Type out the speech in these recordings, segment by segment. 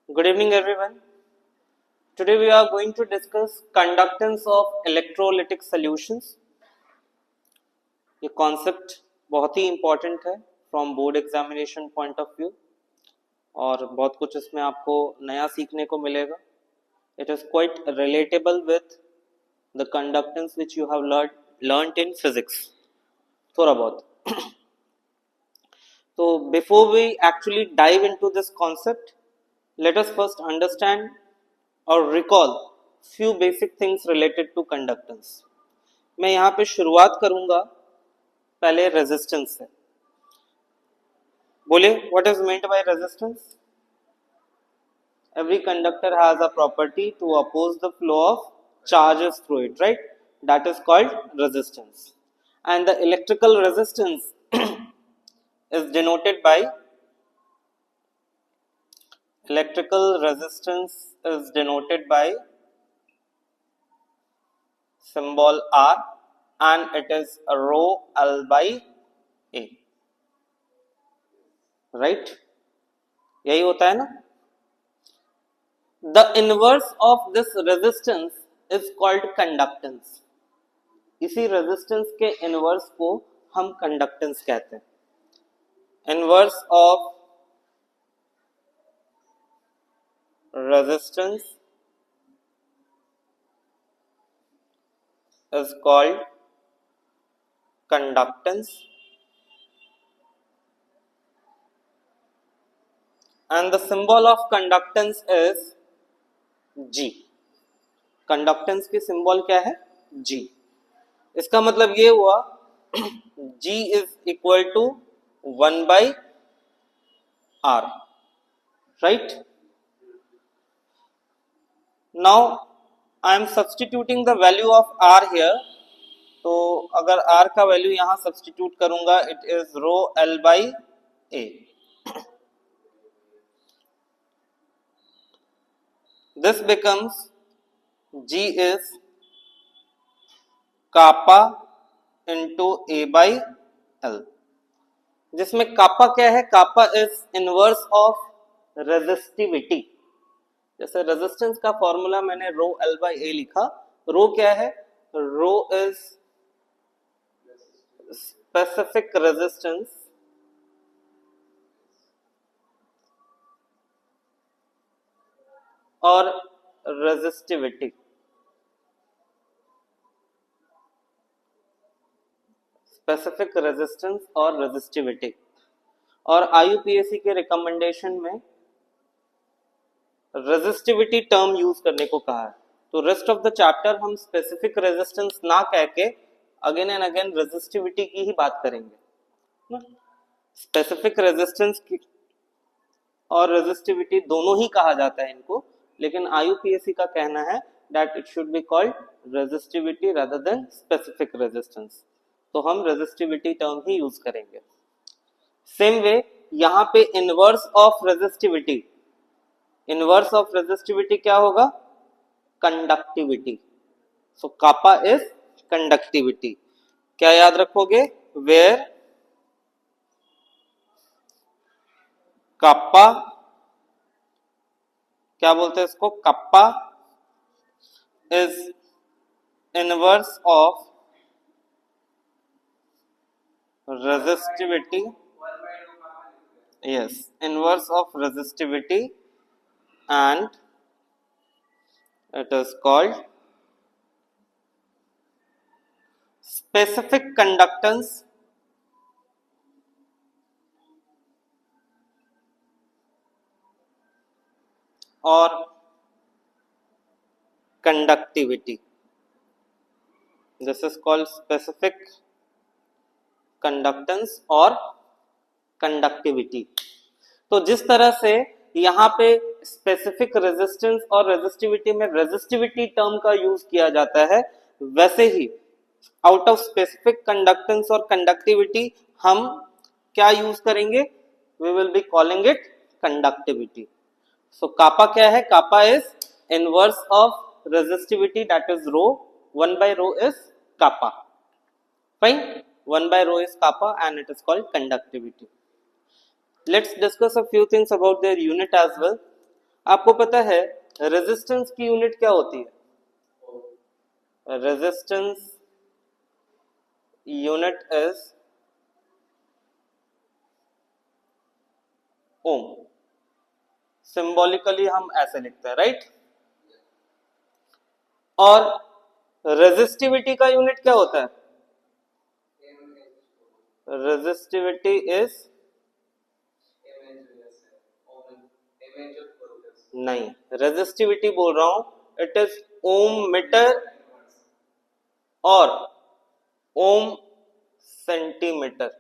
Good evening, everyone. Today we are going to discuss conductance of electrolytic solutions. ये concept बहुत ही important है from board examination point of view और बहुत कुछ इसमें आपको नया सीखने को मिलेगा. It is quite relatable with the conductance which you have learnt in physics. थोड़ा बहुत. So before we actually dive into this concept, let us first understand or recall few basic things related to conductance. मैं यहाँ पे शुरुआत करूँगा पहले resistance से. बोलिए, what is meant by resistance? Every conductor has a property to oppose the flow of charges through it, right? That is called resistance. And the electrical resistance is denoted by symbol R, and it is rho L by A. Right? यही होता है ना? The inverse of this resistance is called conductance. इसी resistance के inverse को हम conductance कहते हैं. Inverse of resistance is called conductance, and the symbol of conductance is G. Conductance की symbol क्या है? G. इसका मतलब ये हुआ G is equal to 1 by R, right? Now I am substituting the value of R here. तो अगर R का वैल्यू यहाँ सब्स्टिट्यूट करूंगा, it is rho L by A. This becomes G is kappa into A by L, जिसमें kappa क्या है? Kappa is inverse of resistivity. जैसे resistance का फॉर्मूला मैंने रो L by A लिखा. रो क्या है? रो इज स्पेसिफिक रेजिस्टेंस और रेजिस्टिविटी. स्पेसिफिक रेजिस्टेंस और रेजिस्टिविटी. और IUPAC के रिकमेंडेशन में रेजिस्टिविटी टर्म यूज करने को कहा है. तो रेस्ट ऑफ द चैप्टर हम स्पेसिफिक रेजिस्टेंस ना कह के अगेन एंड अगेन रेजिस्टिविटी की ही बात करेंगे. स्पेसिफिक रेजिस्टेंस की और रेजिस्टिविटी दोनों ही कहा जाता है इनको, लेकिन IUPAC का कहना है that it should be called resistivity rather than specific resistance. तो हम रेजिस्टिविटी टर्म ही यूज करेंगे. सेम वे यहाँ पे inverse of resistivity, inverse of resistivity क्या होगा? Conductivity. So kappa is conductivity. क्या याद रखोगे? वेयर कापा, क्या बोलते हैं इसको? Kappa is inverse of resistivity. Yes, inverse of resistivity, and it is called specific conductance or conductivity. This is called specific conductance और कंडक्टिविटी. तो जिस तरह से यहाँ पे स्पेसिफिक रेजिस्टेंस और रेजिस्टिविटी में रेजिस्टिविटी टर्म का यूज किया जाता है, वैसे ही आउट ऑफ स्पेसिफिक कंडक्टेंस और कंडक्टिविटी हम क्या यूज करेंगे? We will be calling it conductivity. So kappa क्या है? Kappa is inverse of resistivity, that is rho. 1 by rho is kappa. Fine. 1 by rho is kappa and it is called conductivity. Let's discuss a few things about their unit as well. आपको पता है resistance की unit क्या होती है? Resistance unit is ohm. Symbolically हम ऐसे लिखते हैं, राइट? और रेजिस्टिविटी का यूनिट क्या होता है? रेजिस्टिविटी इज नहीं, रेजिस्टिविटी बोल रहा हूं, इट इज ओम मीटर और ओम सेंटीमीटर।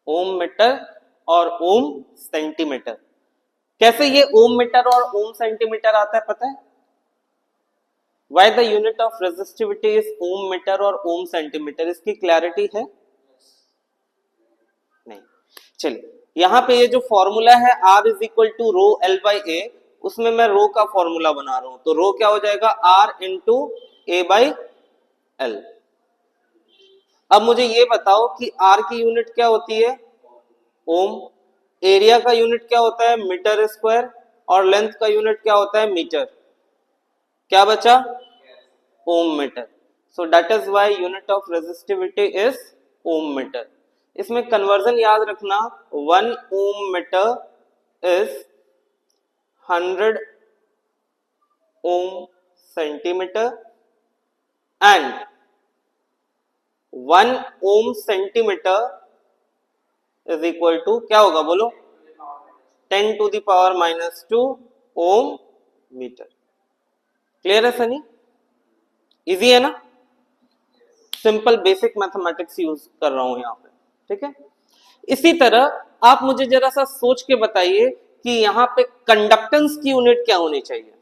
ओम मीटर और ओम सेंटीमीटर। कैसे ये ओम मीटर और ओम सेंटीमीटर आता है पता है? Why the unit of resistivity is ohm metre और ओम सेंटीमीटर, इसकी क्लैरिटी है? नहीं। चलिए, यहां पे ये जो फॉर्मूला है R is equal to rho L by A, उसमें मैं रो का फॉर्मूला बना रहा हूं, तो रो क्या हो जाएगा? R into A by L. अब मुझे ये बताओ कि R की यूनिट क्या होती है? ओम। एरिया का यूनिट क्या होता है? Metre square. और लेंथ का यूनिट क्या होता है? मीटर। क्या बचा? Ohm metre. So that is why unit of resistivity is ohm metre. इसमें कन्वर्जन याद रखना, 1 ohm metre is 100 ohm centimetre and 1 ohm centimetre is equal to क्या होगा बोलो? 10 to the power minus 2 ohm metre. Clear है Sunny? Easy है ना? Simple basic mathematics use कर रहा हूं यहां पे, ठीक है? इसी तरह आप मुझे जरा सा सोच के बताइए कि यहां पे कंडक्टेंस की यूनिट क्या होनी चाहिए?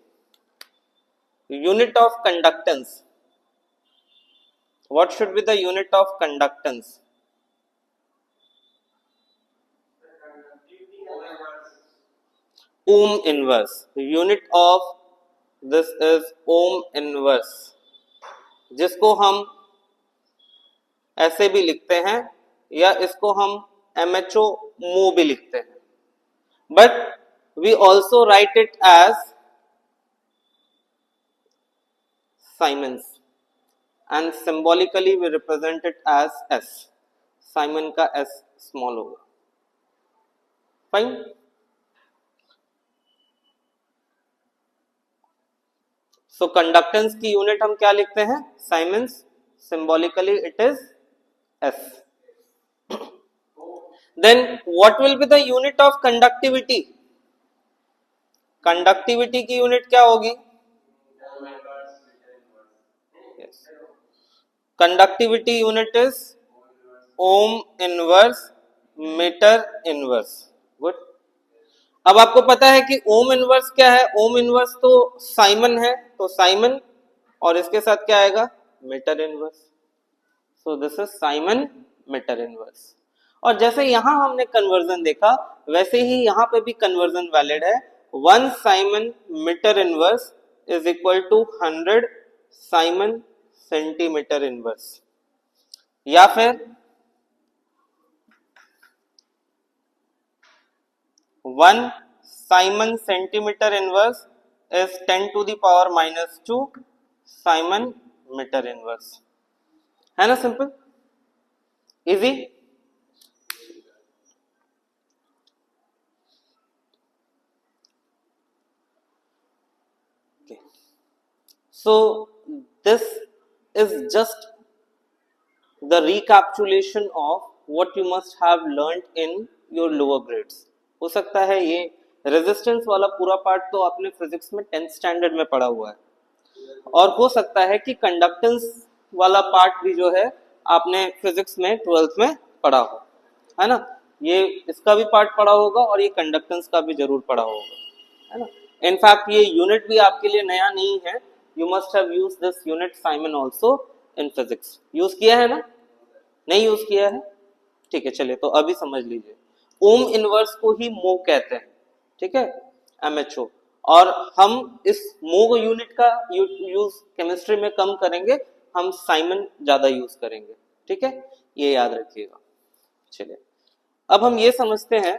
Unit of conductance, what should be the unit of conductance? Ohm inverse. Unit of this is ohm inverse, जिसको हम ऐसे भी लिखते हैं या इसको हम MHO मो भी लिखते हैं, but we also write it as siemens and symbolically we represent it as S। Siemens का S स्मॉल होगा। फाइन। सो कंडक्टेंस की यूनिट हम क्या लिखते हैं? Siemens. Symbolically it is S। Then what will be the unit of conductivity? Conductivity की unit क्या होगी? Conductivity unit is ohm inverse metre inverse. Good. अब आपको पता है कि ओम इनवर्स क्या है? ओम इनवर्स तो साइमन है, तो साइमन और इसके साथ क्या आएगा? Metre inverse. So this is siemens metre inverse. और जैसे यहां हमने कन्वर्जन देखा, वैसे ही यहां पे भी कन्वर्जन वैलिड है। 1 siemens metre inverse is equal to 100 siemens centimetre inverse, या फिर 1 siemens centimetre inverse is 10 to the power minus 2 siemens metre inverse. है ना simple, easy? So this is just the recapitulation of what you must have learned in your lower grades. हो सकता है ये resistance वाला पूरा पार्ट तो आपने फिजिक्स में 10th स्टैंडर्ड में पढ़ा हुआ है, और हो सकता है कि कंडक्टेंस वाला पार्ट भी जो है आपने फिजिक्स में 12th में पढ़ा हो, है ना? ये इसका भी पार्ट पढ़ा होगा और ये कंडक्टेंस का भी जरूर पढ़ा होगा, है ना? इनफैक्ट ये यूनिट भी आपके लिए नया नहीं है। You must have used this unit Simon also in physics. Use किया है ना? नहीं यूज किया है? ठीक है, चलिए तो अभी समझ लीजिए। ओम इनवर्स को ही मो कहते हैं, ठीक है, MHO। और हम इस मो यूनिट का यूज केमिस्ट्री में कम करेंगे, हम साइमन ज्यादा यूज करेंगे, ठीक है, ये याद रखिएगा। चलिए अब हम ये समझते हैं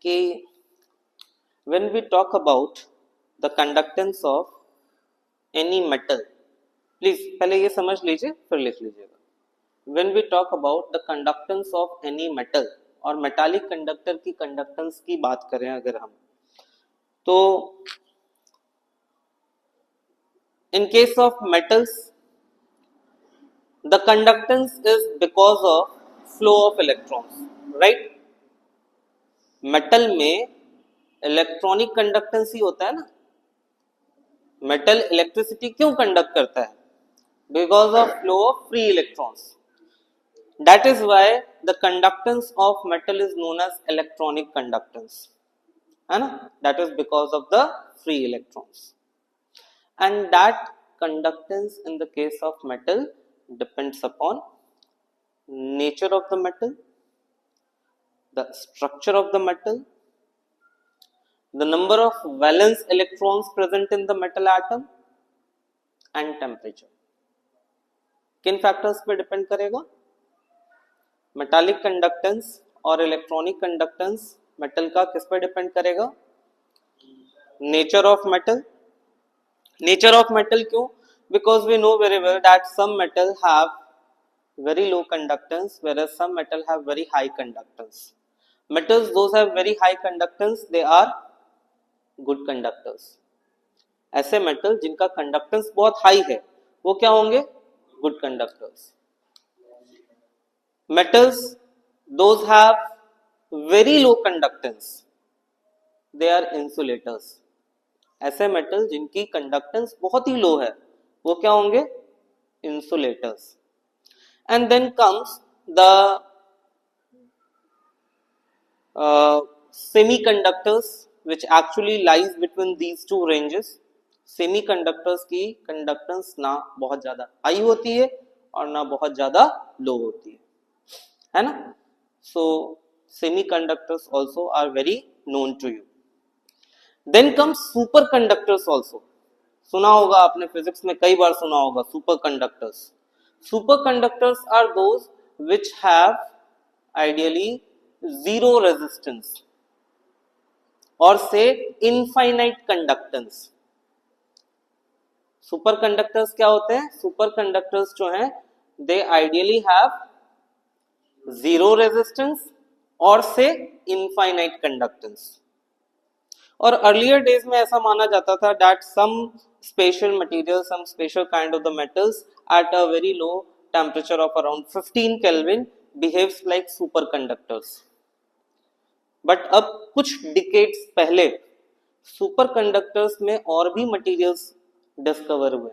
कि when we talk about the conductance of any metal, please पहले ये समझ लीजिए फिर लिख लीजिएगा। when we talk about the conductance of any metal और मेटालिक कंडक्टर की कंडक्टेंस की बात करें अगर हम, तो in case of metals the conductance is because of flow of electrons, right? Metal में इलेक्ट्रॉनिक कंडक्टेंस ही होता है ना। मेटल इलेक्ट्रिसिटी क्यों कंडक्ट करता है? Because of flow of free electrons. That is why the conductance of metal is known as electronic conductance, है ना। That is because of the free electrons and that conductance in the case of metal depends upon nature of the metal, the structure of the metal, the number of valence electrons present in the metal atom and temperature. किन factors पे depend करेगा? Metallic conductance और electronic conductance metal का किस पे depend करेगा? Nature of metal. Nature of metal क्यों? Because we know very well that some metal have very low conductance whereas some metal have very high conductance. Metals those have very high conductance, they are good conductors. ऐसे metal जिनका conductance बहुत high है वो क्या होंगे? Good conductors. metals those have very low conductance, they are insulators. ऐसे metal जिनकी conductance बहुत ही लो है वो क्या होंगे? Insulators. And then comes the semiconductors which actually lies between these two ranges. Semiconductors की कंडक्टेंस ना बहुत ज्यादा हाई होती है और ना बहुत ज्यादा लो होती है ना। So semiconductors also are very known to you. Then comes superconductors also. सुना होगा आपने, फिजिक्स में कई बार सुना होगा super conductors. Super conductors are those which have ideally zero resistance और से इनफाइनाइट कंडक्टेंस। सुपर कंडक्टर्स क्या होते हैं? सुपर कंडक्टर्स जो हैं they ideally have zero resistance और से इनफाइनाइट कंडक्टेंस। और अर्लियर डेज में ऐसा माना जाता था that some special material, some special kind of the metals at a very low temperature of around 15 kelvin behaves like super conductors. But अब कुछ डिकेड्स पहले सुपर कंडक्टर्स में और भी मटेरियल्स डिस्कवर हुए।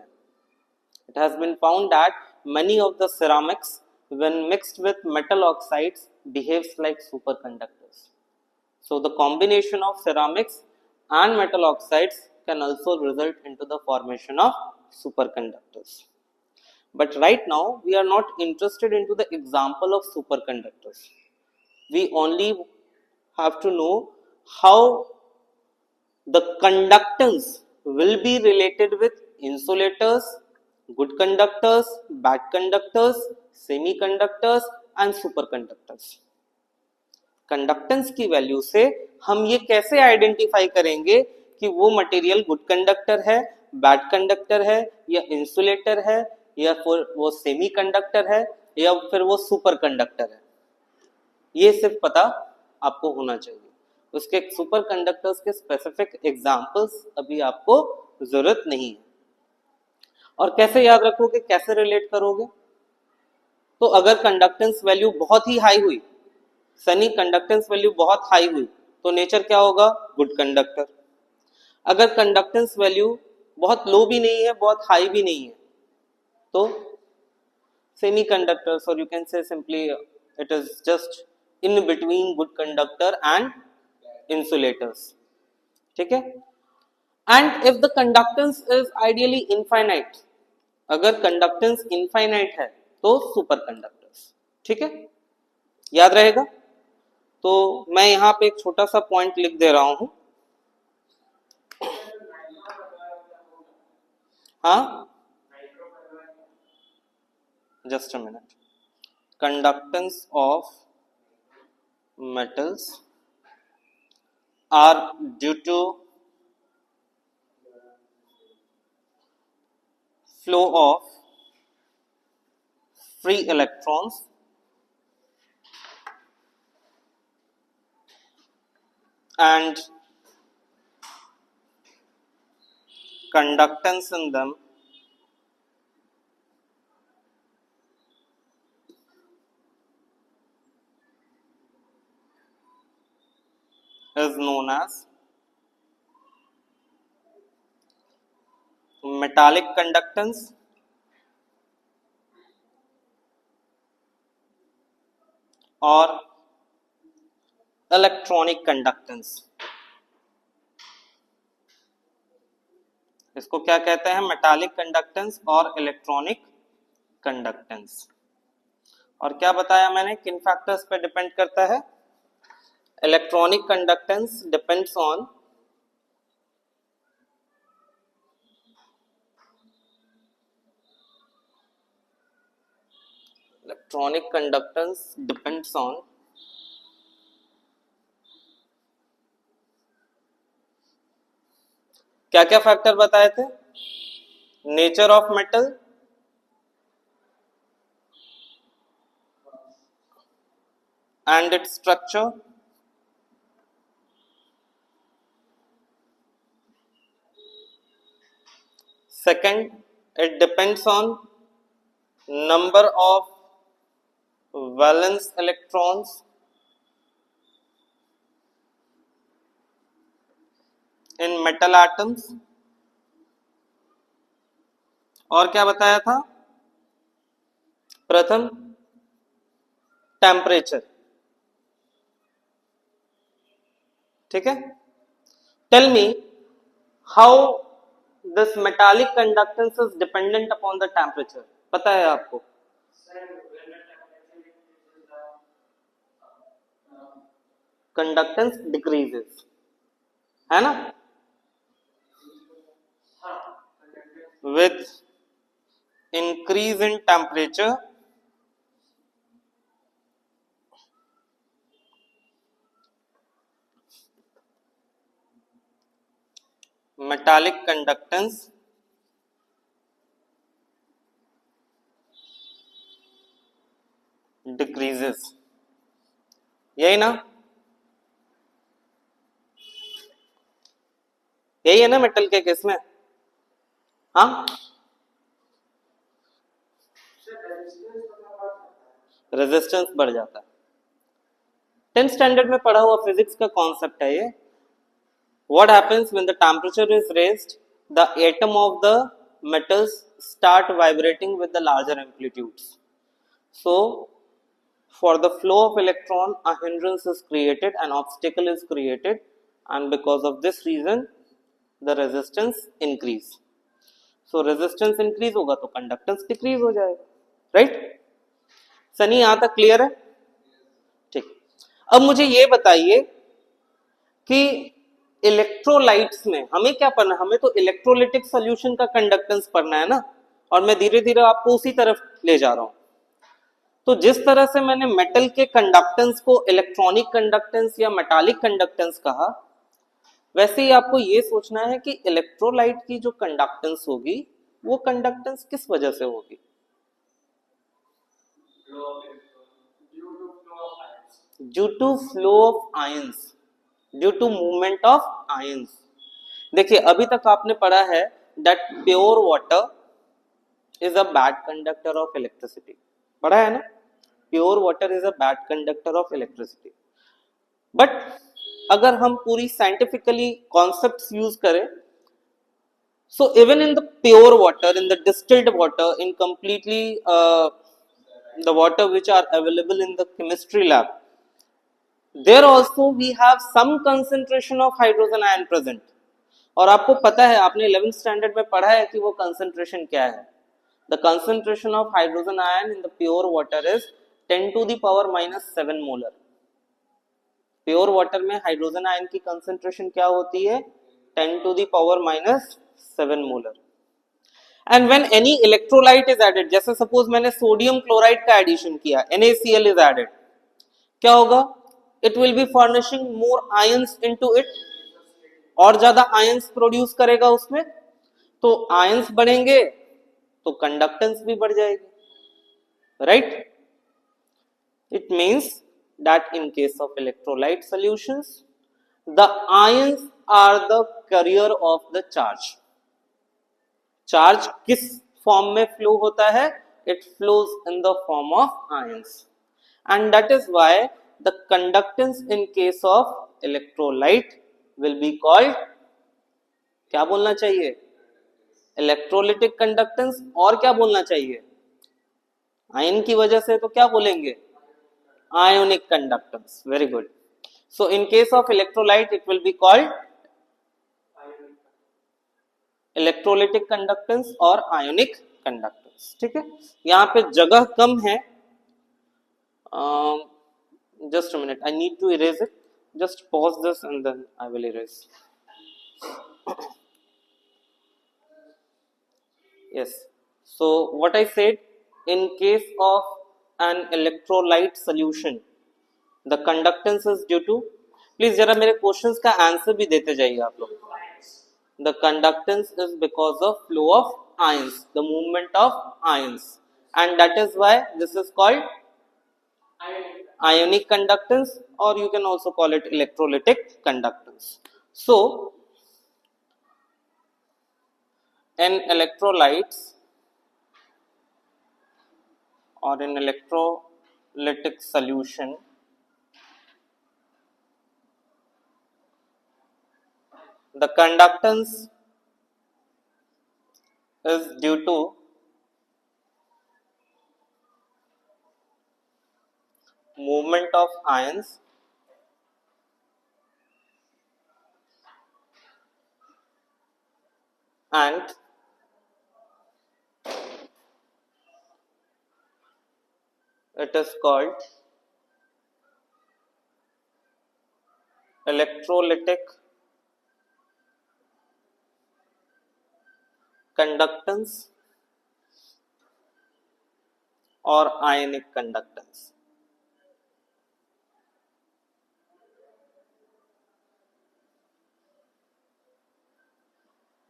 It has been found that many of the ceramics when mixed with metal oxides behaves like superconductors. So the combination of ceramics and metal oxides can also result into the formation of superconductors. But right now we are not interested into the example of superconductors. We only have to know how the conductance will be related with insulators, good conductors, bad conductors, semiconductors and superconductors. Conductance की value से हम ये कैसे identify करेंगे कि वो material good conductor है, bad conductor है या इंसुलेटर है या फिर वो सेमी कंडक्टर है या फिर वो सुपर कंडक्टर है? ये सिर्फ पता आपको होना चाहिए। उसके सुपर कंडक्टर्स के स्पेसिफिक एग्जांपल्स अभी आपको जरूरत नहीं है। और कैसे याद रखोगे, कैसे रिलेट करोगे? तो अगर कंडक्टेंस वैल्यू बहुत ही हाई हुई, सनी कंडक्टेंस वैल्यू बहुत हाई हुई तो नेचर क्या होगा? Good conductor. अगर कंडक्टेंस वैल्यू बहुत लो भी नहीं है, बहुत हाई भी नहीं है तो सेमी कंडक्टर्स, और you can say simply it is just in between good conductor and insulators. ठीक है। And if the conductance is ideally infinite, अगर कंडक्टेंस इनफाइनाइट है तो सुपर कंडक्टर्स। ठीक है, याद रहेगा। तो मैं यहां पे एक छोटा सा पॉइंट लिख दे रहा हूं। हाँ, just a minute. Conductance of metals are due to flow of free electrons and conductance in them is known as metallic conductance और इलेक्ट्रॉनिक कंडक्टेंस। इसको क्या कहते हैं? मेटालिक कंडक्टेंस और इलेक्ट्रॉनिक कंडक्टेंस। और क्या बताया मैंने किन फैक्टर्स पे डिपेंड करता है? Electronic conductance depends on electronic conductance depends on क्या क्या फैक्टर बताए थे? Nature of metal, and its structure, second it depends on number of valence electrons in metal atoms। और क्या बताया था? प्रथम टेम्परेचर। ठीक है। Tell me how this metallic conductance is dependent upon the temperature. पता है आपको? कंडक्टेंस डिक्रीजेस, है ना? with increase in temperature metallic conductance decreases। यही ना? यही है ना मेटल के केस में? हाँ, रेजिस्टेंस बढ़ जाता है। 10th स्टैंडर्ड में पढ़ा हुआ फिजिक्स का कॉन्सेप्ट है ये। What happens when the temperature is raised? The atom of the metals start vibrating with the larger amplitudes. So, for the flow of electron, a hindrance is created, an obstacle is created, and because of this reason, the resistance increase. So, resistance increase होगा तो conductance decrease हो जाएगा, right? Sunny यहाँ तक clear है? ठीक। अब मुझे ये बताइए कि इलेक्ट्रोलाइट्स में हमें क्या पढ़ना? हमें तो इलेक्ट्रोलिटिक सॉल्यूशन का कंडक्टेंस पढ़ना है ना, और मैं धीरे धीरे आपको उसी तरफ ले जा रहा हूं। तो जिस तरह से मैंने मेटल के कंडक्टेंस को इलेक्ट्रॉनिक कंडक्टेंस या मेटालिक कंडक्टेंस कहा, वैसे ही आपको ये सोचना है कि इलेक्ट्रोलाइट की जो कंडक्टेंस होगी वो कंडक्टेंस किस वजह से होगी? Due to flow of ions, due to movement of ions. देखिए अभी तक आपने पढ़ा है that pure water is a bad conductor of electricity, पढ़ा है ना? Pure water is a bad conductor of electricity. But अगर हम पूरी साइंटिफिकली कॉन्सेप्ट्स यूज करें, so even in the pure water, in the distilled water, in completely the water which are available in the chemistry lab, there also we have some concentration of hydrogen ion present। और आपको पता है, आपने 11th standard में पढ़ा है कि वो कंसंट्रेशन क्या है? The concentration of hydrogen ion in the pure water is 10 to the power minus 7 molar। Pure water में हाइड्रोजन आयन की कंसंट्रेशन क्या होती है? 10 to the power minus 7 molar। And when any electrolyte is added, जैसे suppose मैंने sodium chloride का addition किया, NaCl is added, क्या होगा? it will be furnishing more ions into it, और ज्यादा आयंस प्रोड्यूस करेगा उसमें, तो आयंस बढ़ेंगे तो कंडक्टेंस भी बढ़ जाएगी, right? It means that in case of electrolyte solutions the ions are the carrier of the charge. Charge किस फॉर्म में फ्लो होता है? It flows in the form of ions, and that is why the conductance in case of electrolyte will be called, क्या बोलना चाहिए? Electrolytic conductance. और क्या बोलना चाहिए? आयन की वजह से तो क्या बोलेंगे? Ionic conductance. Very good. So in case of electrolyte it will be called electrolytic conductance और आयोनिक कंडक्टेंस। ठीक है, यहाँ पे जगह कम है, just a minute, I need to erase it, just pause this and then I will erase. Yes, so what I said, in case of an electrolyte solution the conductance is due to, please जरा मेरे questions का answer भी देते जाइए आप लोग। The conductance is because of flow of ions, the movement of ions, and that is why this is called ionic conductance, or you can also call it electrolytic conductance. So in electrolytes or in electrolytic solution, the conductance is due to movement of ions and it is called electrolytic conductance or ionic conductance.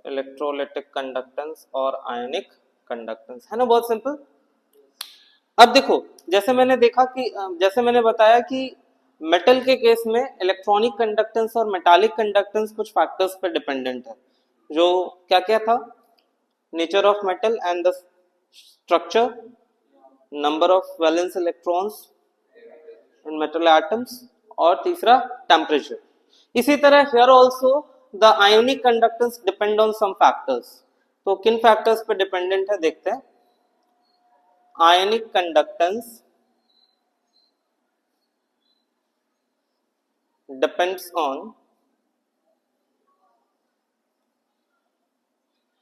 Electrolytic conductance और ionic conductance, है ना? बहुत simple. अब देखो, जैसे मैंने देखा कि जैसे मैंने बताया कि मेटल के केस में इलेक्ट्रॉनिक कंडक्टेंस और मेटालिक कंडक्टेंस कुछ फैक्टर्स पर डिपेंडेंट है, जो क्या क्या था? Nature of metal and the structure, number of valence electrons in metal atoms, और तीसरा टेम्परेचर। इसी तरह here also the ionic conductance depend on some factors. तो किन फैक्टर्स पे डिपेंडेंट है देखते हैं। आयोनिक कंडक्टेंस डिपेंड्स ऑन,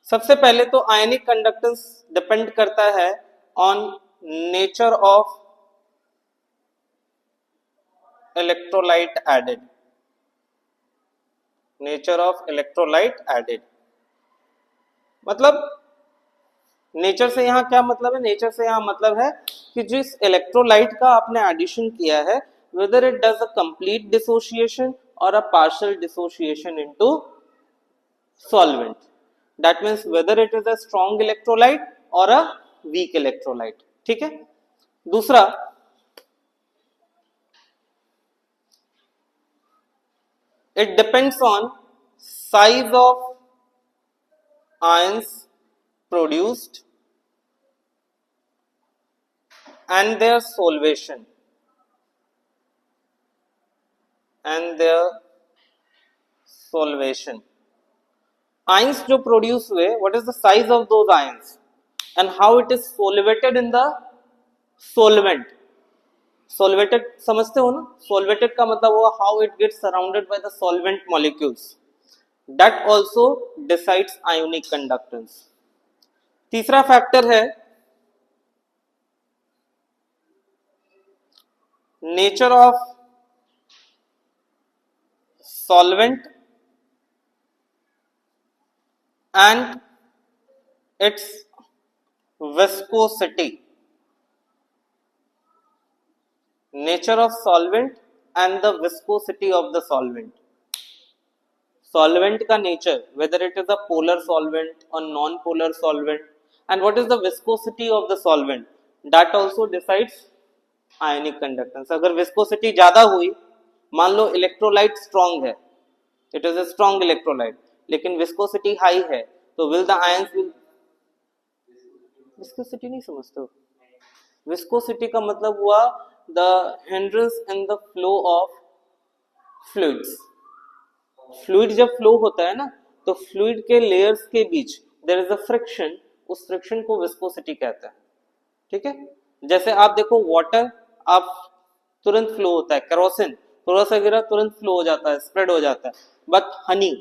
सबसे पहले तो आयोनिक कंडक्टेंस डिपेंड करता है on nature of electrolyte added, nature of electrolyte added. मतलब नेचर से यहां क्या मतलब है? नेचर से यहां मतलब है कि जिस इलेक्ट्रोलाइट का आपने एडिशन किया है, whether it does a complete dissociation और a partial dissociation into solvent. That means whether it is a strong electrolyte और अ वीक इलेक्ट्रोलाइट। ठीक है। दूसरा, it depends on size of ions produced and their solvation ions जो produce हुए, what is the size of those ions and how it is solvated in the solvent. Solvated समझते हो ना? Solvated का मतलब हुआ how it gets surrounded by the solvent molecules. That also decides ionic conductance. तीसरा factor है nature of solvent and its viscosity. Nature of solvent and the viscosity of the solvent. Solvent का nature, whether it is a polar solvent or non-polar solvent, and what is the viscosity of the solvent, that also decides ionic conductance. अगर viscosity ज़्यादा हुई, मान लो electrolyte strong है, it is a strong electrolyte, लेकिन viscosity high है, तो will the ions will viscosity नहीं समझते हो? Viscosity का मतलब हुआ the hindrance in the flow of fluids. Fluid जब फ्लो होता है ना, तो फ्लूइड के लेयर्स के बीच देयर इज अ फ्रिक्शन, उस फ्रिक्शन को विस्कोसिटी कहते हैं. ठीक है, जैसे आप देखो वाटर आप तुरंत फ्लो होता है, केरोसिन थोड़ा सा गिरा तुरंत फ्लो हो जाता है, स्प्रेड हो जाता है, बट हनी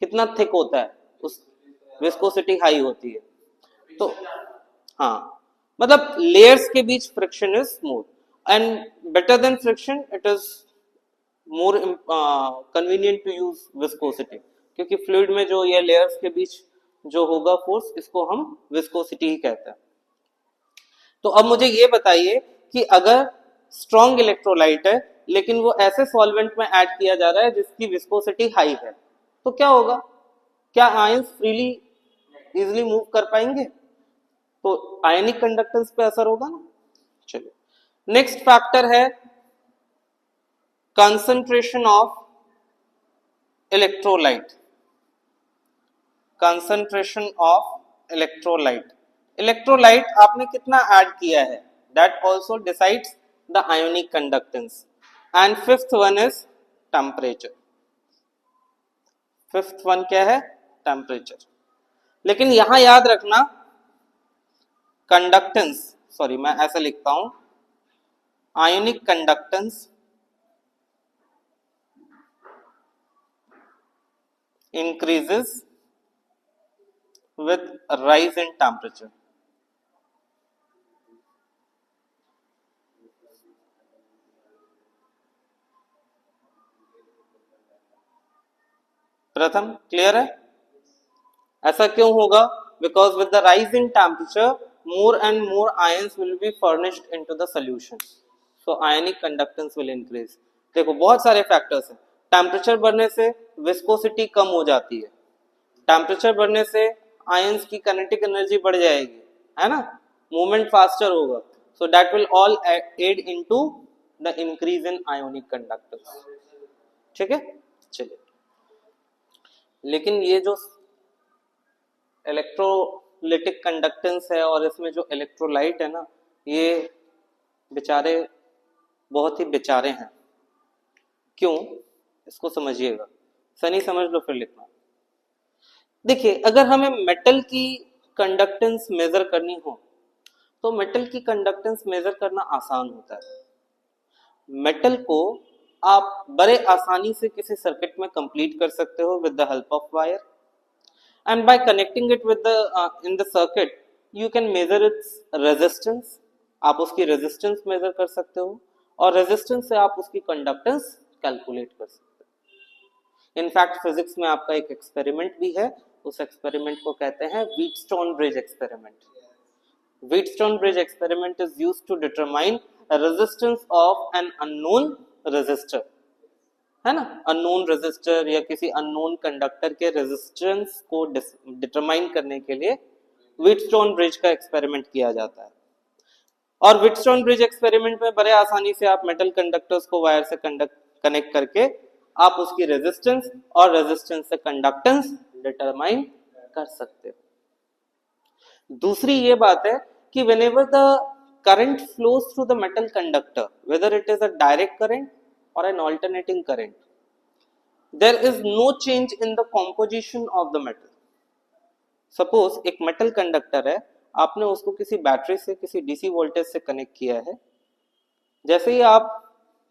कितना थिक होता है, उस विस्कोसिटी हाई होती है. तो हाँ, मतलब लेयर्स के बीच friction is smooth and better than friction it is more convenient to use viscosity, क्योंकि फ्लूइड में जो ये लेयर्स के बीच जो होगा फोर्स, इसको हम विस्कोसिटी ही कहते हैं. तो अब मुझे ये बताइए कि अगर स्ट्रॉन्ग इलेक्ट्रोलाइट है लेकिन वो ऐसे सॉल्वेंट में ऐड किया जा रहा है जिसकी विस्कोसिटी हाई है, तो क्या होगा? क्या आयंस फ्रीली इजिली मूव कर पाएंगे? तो आयनिक कंडक्टेंस पे असर होगा ना. चलिए, नेक्स्ट फैक्टर है concentration of electrolyte. concentration of electrolyte. electrolyte आपने कितना ऐड किया है, that also decides the ionic conductance. and fifth one is temperature. fifth one क्या है? temperature. लेकिन यहां याद रखना कंडक्टेंस, सॉरी मैं ऐसा लिखता हूं, ionic conductance increases with rise in temperature. प्रथम क्लियर है? ऐसा क्यों होगा? Because with the rise in temperature more and more ions will be furnished into the solution, so ionic conductance will increase. देखो बहुत सारे फैक्टर्स हैं. टेम्परेचर बढ़ने से विस्कोसिटी कम हो जाती है, टेम्परेचर बढ़ने से आयंस की काइनेटिक एनर्जी बढ़ जाएगी, है ना, मूवमेंट फास्टर होगा, so that will all add into the increase in ionic conductance. ठीक है, चलिए. लेकिन ये जो इलेक्ट्रोलिटिक कंडक्टेंस है और इसमें जो इलेक्ट्रोलाइट है ना, ये बेचारे बहुत ही बेचारे हैं. क्यों? इसको समझिएगा. सनी समझ लो फिर लिखना. देखिए, अगर हमें मेटल की कंडक्टेंस मेजर करनी हो तो मेटल की कंडक्टेंस मेजर करना आसान होता है. मेटल को आप बड़े आसानी से किसी सर्किट में कंप्लीट कर सकते हो with the help of wire, and bye connecting it with the in the circuit you can measure its resistance. आप उसकी रेजिस्टेंस मेजर कर सकते हो और रेजिस्टेंस से आप उसकी कंडक्टेंस कैलकुलेट कर सकते हो. इनफैक्ट फिजिक्स में आपका एक एक्सपेरिमेंट भी है, उस एक्सपेरिमेंट को कहते हैं Wheatstone bridge experiment. Wheatstone bridge experiment is used to determine resistance of an unknown resistor, है ना. अननोन रेजिस्टर या किसी अननोन कंडक्टर के रेजिस्टेंस को डिटरमाइन करने के लिए व्हीटस्टोन ब्रिज का एक्सपेरिमेंट किया जाता है. और व्हीटस्टोन ब्रिज एक्सपेरिमेंट में बड़े आसानी से आप मेटल कंडक्टर्स को वायर से कनेक्ट करके आप उसकी रेजिस्टेंस और रेजिस्टेंस से कंडक्टेंस डिटरमाइन कर सकते हो. दूसरी ये बात है कि whenever the current flows through the metal conductor, whether it is a direct current or an alternating current, there is no change in the composition of the metal. Suppose एक metal conductor है, आपने उसको किसी battery से किसी DC voltage से connect किया है. जैसे ही आप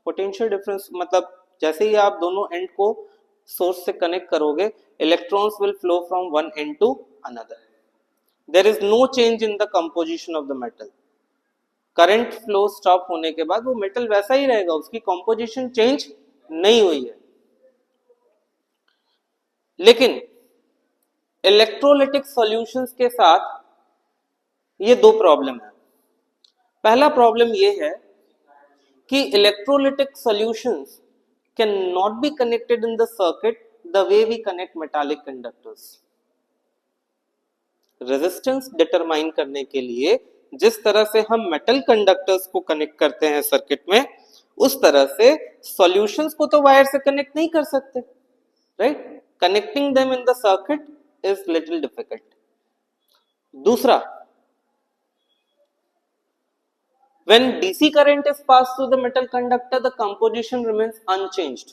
पोटेंशियल डिफरेंस मतलब जैसे ही आप दोनों एंड को सोर्स से कनेक्ट करोगे, electrons will flow from one end to another. There is no change in the composition of the metal. Current flow stop होने के बाद वो मेटल वैसा ही रहेगा, उसकी कंपोजिशन चेंज नहीं हुई है. लेकिन इलेक्ट्रोलिटिक सॉल्यूशंस के साथ ये दो प्रॉब्लम है. पहला प्रॉब्लम ये है कि electrolytic solutions can not be connected in the circuit the way we connect metallic conductors. Resistance determine करने के लिए जिस तरह से हम मेटल कंडक्टर्स को कनेक्ट करते हैं सर्किट में, उस तरह से सॉल्यूशंस को तो वायर से कनेक्ट नहीं कर सकते, right? Connecting them in the circuit is little difficult. दूसरा, when DC current is passed through the metal conductor, the composition remains unchanged.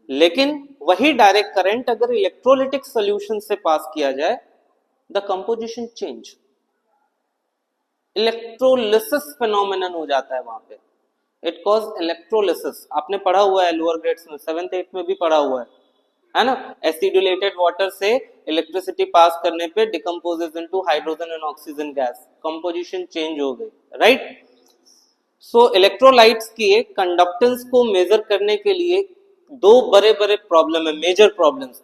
लेकिन वही डायरेक्ट करंट अगर इलेक्ट्रोलिटिक सॉल्यूशन से पास किया जाए, the composition change, electrolysis phenomenon हो जाता है वहां पे। इट कॉज इलेक्ट्रोलिसिस, आपने पढ़ा हुआ है लोअर ग्रेड्स में, 7th 8th में भी पढ़ा हुआ है ना? एसिडुलेटेड वाटर से इलेक्ट्रिसिटी पास करने पे decomposes into hydrogen and oxygen gas, composition change हो गई, राइट? सो इलेक्ट्रोलाइट्स के कंडक्टेंस को मेजर करने के लिए दो बड़े बड़े प्रॉब्लम है, मेजर प्रॉब्लम्स।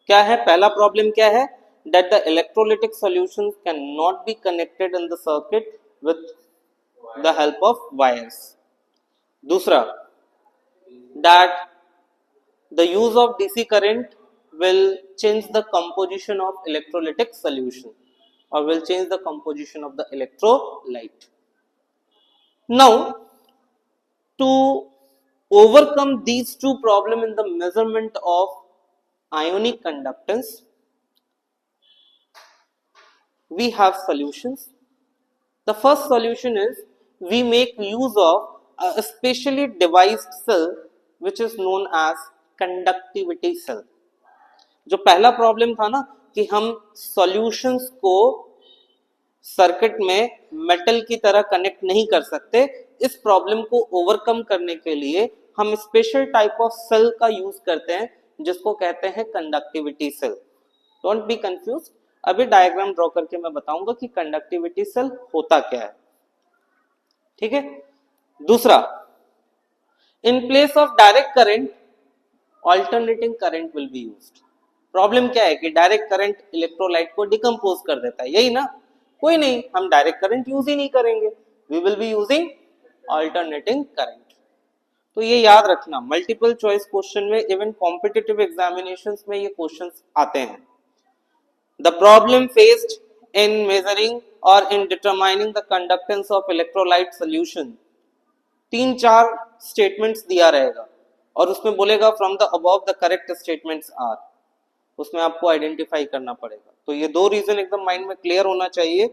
क्या है? पहला प्रॉब्लम क्या है? That the electrolytic solution can not be connected in the circuit with the help of wires. दूसरा, that the use of DC current will change the composition of electrolytic solution or will change the composition of the electrolyte. Now, to overcome these two problems in the measurement of ionic conductance, we have solutions. The first solution is we make use of a specially devised cell which is known as conductivity cell. जो पहला problem था ना कि हम solutions को circuit में metal की तरह कनेक्ट नहीं कर सकते, इस प्रॉब्लम को ओवरकम करने के लिए हम स्पेशल टाइप ऑफ सेल का यूज करते हैं जिसको कहते हैं conductivity cell. Don't be confuse, अभी डायग्राम ड्रॉ करके मैं बताऊंगा कि कंडक्टिविटी सेल होता क्या है, ठीक है? दूसरा, in place of direct current alternating current will be used. Problem क्या है कि डायरेक्ट करंट इलेक्ट्रोलाइट को डिकम्पोज कर देता है, यही ना? कोई नहीं, हम डायरेक्ट करंट यूज ही नहीं करेंगे, we will be using alternating current. तो ये याद रखना, मल्टीपल चॉइस क्वेश्चन में, इवन कॉम्पिटिटिव एग्जामिनेशंस में ये क्वेश्चंस आते हैं। The problem faced in measuring और in determining the conductance of electrolyte solution, 3-4 statements दिया रहेगा और उसमें बोलेगा from the above the correct statements are, उसमें आपको आइडेंटिफाई करना पड़ेगा। तो ये दो रीजन एकदम माइंड में क्लियर होना चाहिए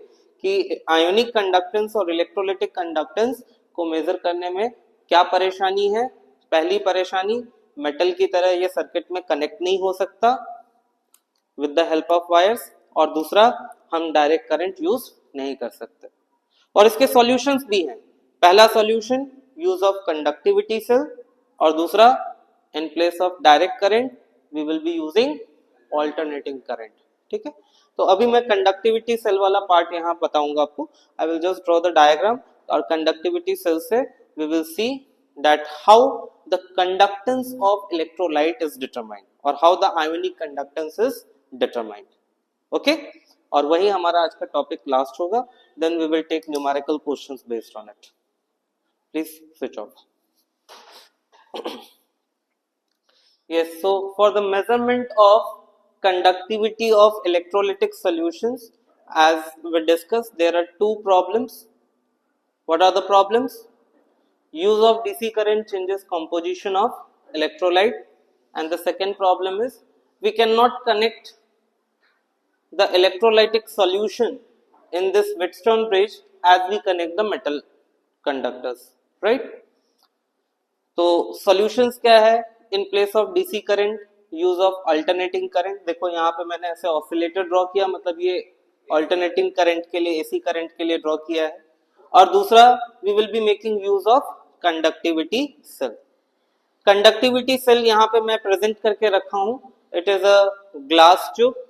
कि आयोनिक कंडक्टेंस और इलेक्ट्रोलिटिक कंडक्टेंस को मेजर करने में क्या परेशानी है। पहली परेशानी, मेटल की तरह ये सर्किट में कनेक्ट नहीं हो सकता with the help of wires, और दूसरा, हम डायरेक्ट करंट यूज नहीं कर सकते। और इसके सॉल्यूशंस भी हैं। पहला solution, use of conductivity cell, और दूसरा, in place of direct current we will be using alternating current, ठीक है? तो अभी मैं कंडक्टिविटी सेल वाला पार्ट यहाँ बताऊंगा आपको। I will just draw the diagram, और कंडक्टिविटी सेल से we will see that how the conductance of electrolyte is determined और how the ionic conductance is determined, okay? और वही हमारा आज का टॉपिक लास्ट होगा, then we will take numerical questions based on it. Please switch off. Yes, so for the measurement of conductivity of electrolytic solutions, as we discussed, there are two problems. What are the problems? Use of DC current changes composition of electrolyte, and the second problem is we cannot connect the electrolytic solution in this Wheatstone bridge as we connect the metal conductors, right? तो solutions क्या है? इन place of DC current, use of alternating current. देखो यहाँ पे मैंने ऐसे oscillator draw किया, मतलब ये अल्टरनेटिंग करंट के लिए, एसी करंट के लिए ड्रॉ किया है। और दूसरा, we will be making use of conductivity cell. Conductivity cell यहाँ पे मैं प्रेजेंट करके रखा हूँ। It is a glass tube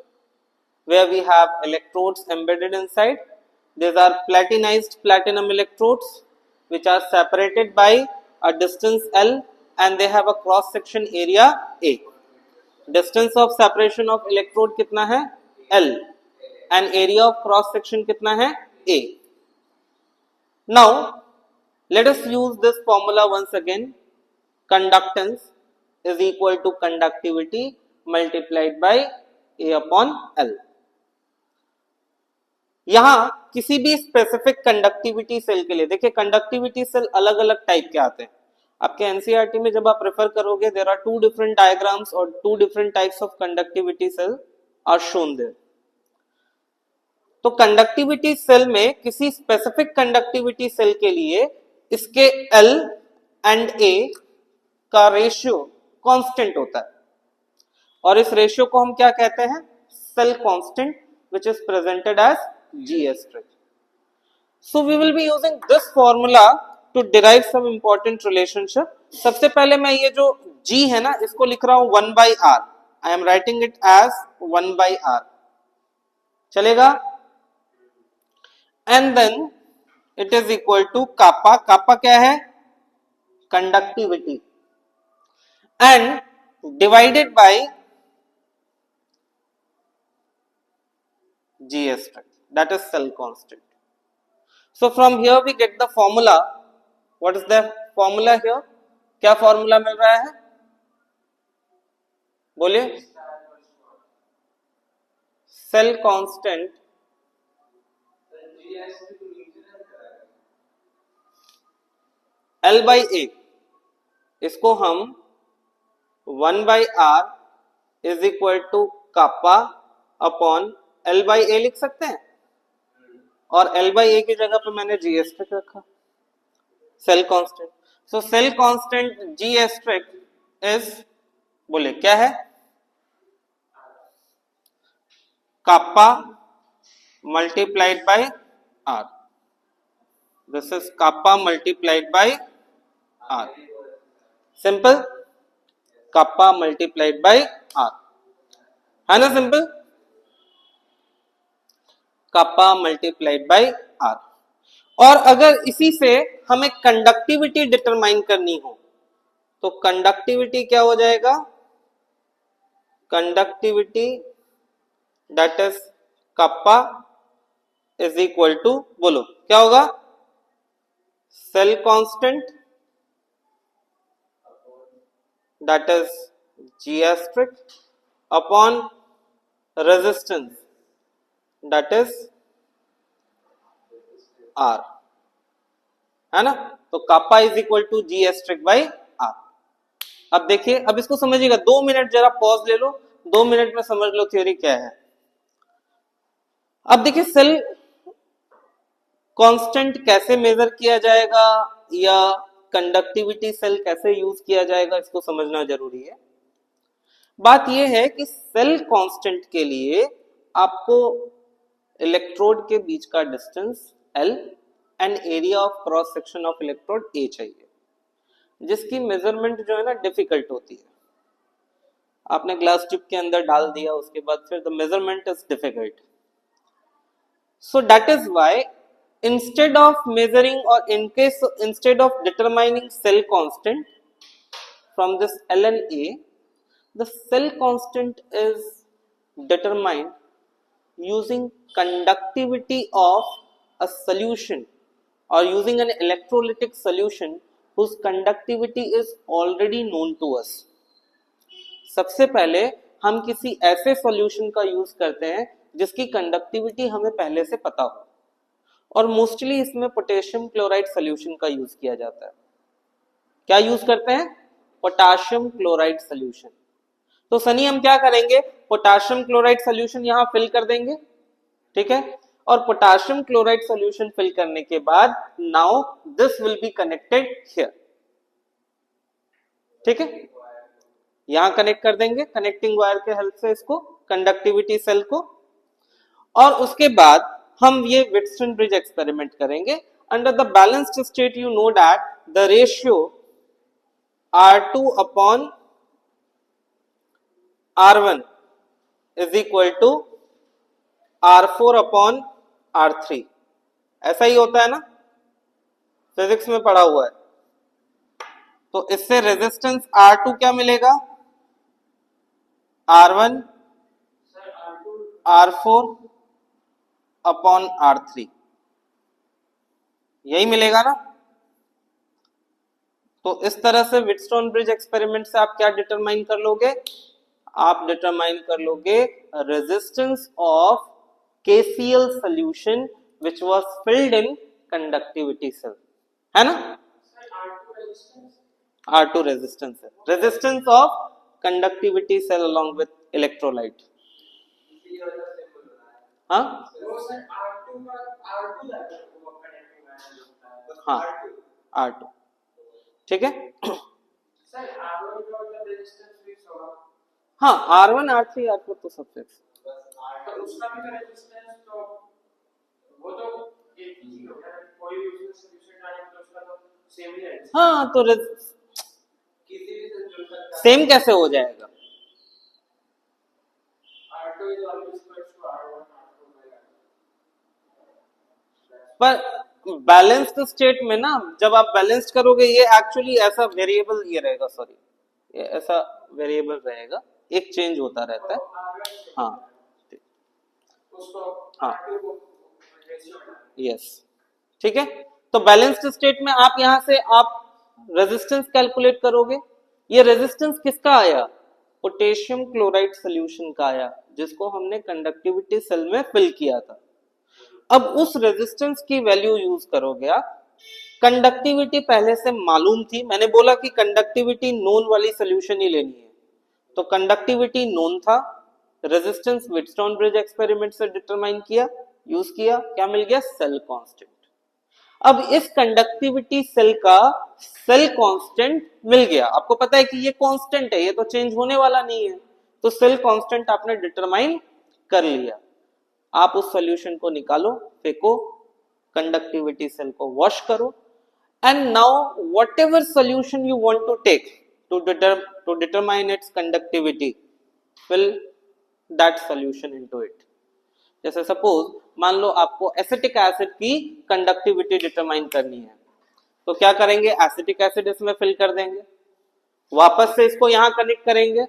where we have electrodes embedded inside. These are platinized platinum electrodes which are separated by a distance L and they have a cross section area A. Distance of separation of electrode कितना है? L and area of cross section कितना है? A. Now Let us use this formula once again. Conductance is equal to conductivity multiplied by A upon L. यहां किसी भी specific conductivity cell के लिए देखिए, कंडक्टिविटी सेल अलग अलग टाइप के आते हैं आपके एनसीईआरटी में। जब आप रेफर करोगे, देयर आर 2 डिफरेंट डायग्राम्स और 2 different types of conductivity cell are shown there. तो कंडक्टिविटी सेल में किसी स्पेसिफिक कंडक्टिविटी सेल के लिए इसके L एंड A का रेशियो कांस्टेंट होता है, और इस रेशियो को हम क्या कहते हैं? Cell constant, which is presented as G asterisk. So we will be using this formula to derive some important relationship. सबसे पहले मैं ये जो G है ना, इसको लिख रहा हूं 1 by R. I am writing it as 1 by R. चलेगा? And then it is equal to kappa. Kappa क्या है? Conductivity. And divided by G asterisk, that is cell constant. So from here we get the formula. What is the formula here? क्या formula मिल रहा है? बोलिए। Cell constant L by A, इसको हम 1 by R is equal to kappa upon L by A लिख सकते हैं, और L by A की जगह पे मैंने G asterisk रखा, cell constant. So cell constant G asterisk is, बोले क्या है? kappa multiplied by R. This is kappa multiplied by R. Simple. kappa multiplied by R, है ना simple? kappa multiplied by R. और अगर इसी से हमें कंडक्टिविटी डिटरमाइन करनी हो तो कंडक्टिविटी क्या हो जाएगा? Conductivity that is kappa is equal to, बोलो क्या होगा? Cell constant that is G asterisk upon resistance that is R, है ना? तो kappa is equal to G asterisk by R. अब देखिए, अब इसको समझिएगा, 2 मिनट जरा पॉज ले लो, 2 मिनट में समझ लो थ्योरी क्या है। अब देखिए, सेल कांस्टेंट कैसे मेजर किया जाएगा या कंडक्टिविटी सेल कैसे यूज किया जाएगा, इसको समझना जरूरी है। बात यह है कि सेल कांस्टेंट के लिए आपको इलेक्ट्रोड के बीच का distance L and area of cross section of electrode A चाहिए, जिसकी मेजरमेंट जो है ना डिफिकल्ट होती है। आपने ग्लास ट्यूब के अंदर डाल दिया, उसके बाद फिर the measurement is difficult. So that is why instead of measuring, or instead of determining cell constant from this L and A, the cell constant is determined using conductivity of a solution, or using an electrolytic solution whose conductivity is already known to us. सबसे पहले हम किसी ऐसे solution का use करते हैं जिसकी conductivity हमें पहले से पता हो, और मोस्टली इसमें पोटेशियम क्लोराइड सॉल्यूशन का यूज किया जाता है। क्या यूज करते हैं? Potassium chloride solution. तो सनी हम क्या करेंगे? पोटेशियम क्लोराइड सॉल्यूशन यहां फिल कर देंगे, ठीक है? और पोटेशियम क्लोराइड सॉल्यूशन फिल करने के बाद now this will be connected here, ठीक है? यहां कनेक्ट कर देंगे कनेक्टिंग वायर के हेल्प से इसको, कंडक्टिविटी सेल को। और उसके बाद हम ये विटस्टन ब्रिज एक्सपेरिमेंट करेंगे। Under the balanced state you know that the ratio R2 upon R1 is equal to R4 upon R3, ऐसा ही होता है ना, फिजिक्स में पढ़ा हुआ है। तो इससे रेजिस्टेंस R2 क्या मिलेगा? R1 R4 अपॉन R3, यही मिलेगा ना? तो इस तरह से व्हीटस्टोन ब्रिज एक्सपेरिमेंट से आप क्या डिटरमाइन कर लोगे, आप डिटरमाइन कर लोगे resistance of KCl solution which was filled in conductivity cell, है ना। R2 रेजिस्टेंस है, resistance of conductivity cell along with electrolyte। हाँ हाँ R2, ठीक है। हाँ R1 R3 R4 तो सब फिक्स। हाँ तो सेम कैसे हो जाएगा, पर बैलेंस्ड स्टेट में ना, जब आप बैलेंस्ड करोगे ये एक्चुअली ऐसा वेरिएबल ये रहेगा, सॉरी ये ऐसा वेरिएबल रहेगा, एक चेंज होता रहता है। हाँ हाँ यस, ठीक है। तो बैलेंस्ड स्टेट में आप यहां से आप रेजिस्टेंस कैलकुलेट करोगे, ये रेजिस्टेंस किसका आया, पोटेशियम क्लोराइड सॉल्यूशन का आया, जिसको हमने कंडक्टिविटी सेल में फिल किया था। अब उस रेजिस्टेंस की वैल्यू यूज करोगे आप, कंडक्टिविटी पहले से मालूम थी, मैंने बोला कि कंडक्टिविटी नोन वाली सॉल्यूशन ही लेनी है, तो कंडक्टिविटी नोन था, रेजिस्टेंस व्हीटस्टोन ब्रिज एक्सपेरिमेंट से डिटरमाइन किया, यूज किया, क्या मिल गया, सेल कांस्टेंट। अब इस कंडक्टिविटी सेल का सेल कांस्टेंट मिल गया, आपको पता है कि ये कांस्टेंट है, ये तो चेंज होने वाला नहीं है, तो सेल कांस्टेंट आपने डिटरमाइन कर लिया। आप उस सॉल्यूशन को निकालो, फेंको, कंडक्टिविटी सेल को वॉश करो, and now whatever solution you want to take to determine its conductivity, fill that solution into it. जैसे सपोज मान लो आपको एसिटिक एसिड की कंडक्टिविटी डिटरमाइन करनी है, तो क्या करेंगे, एसिटिक एसिड इसमें फिल कर देंगे, वापस से इसको यहां कनेक्ट करेंगे,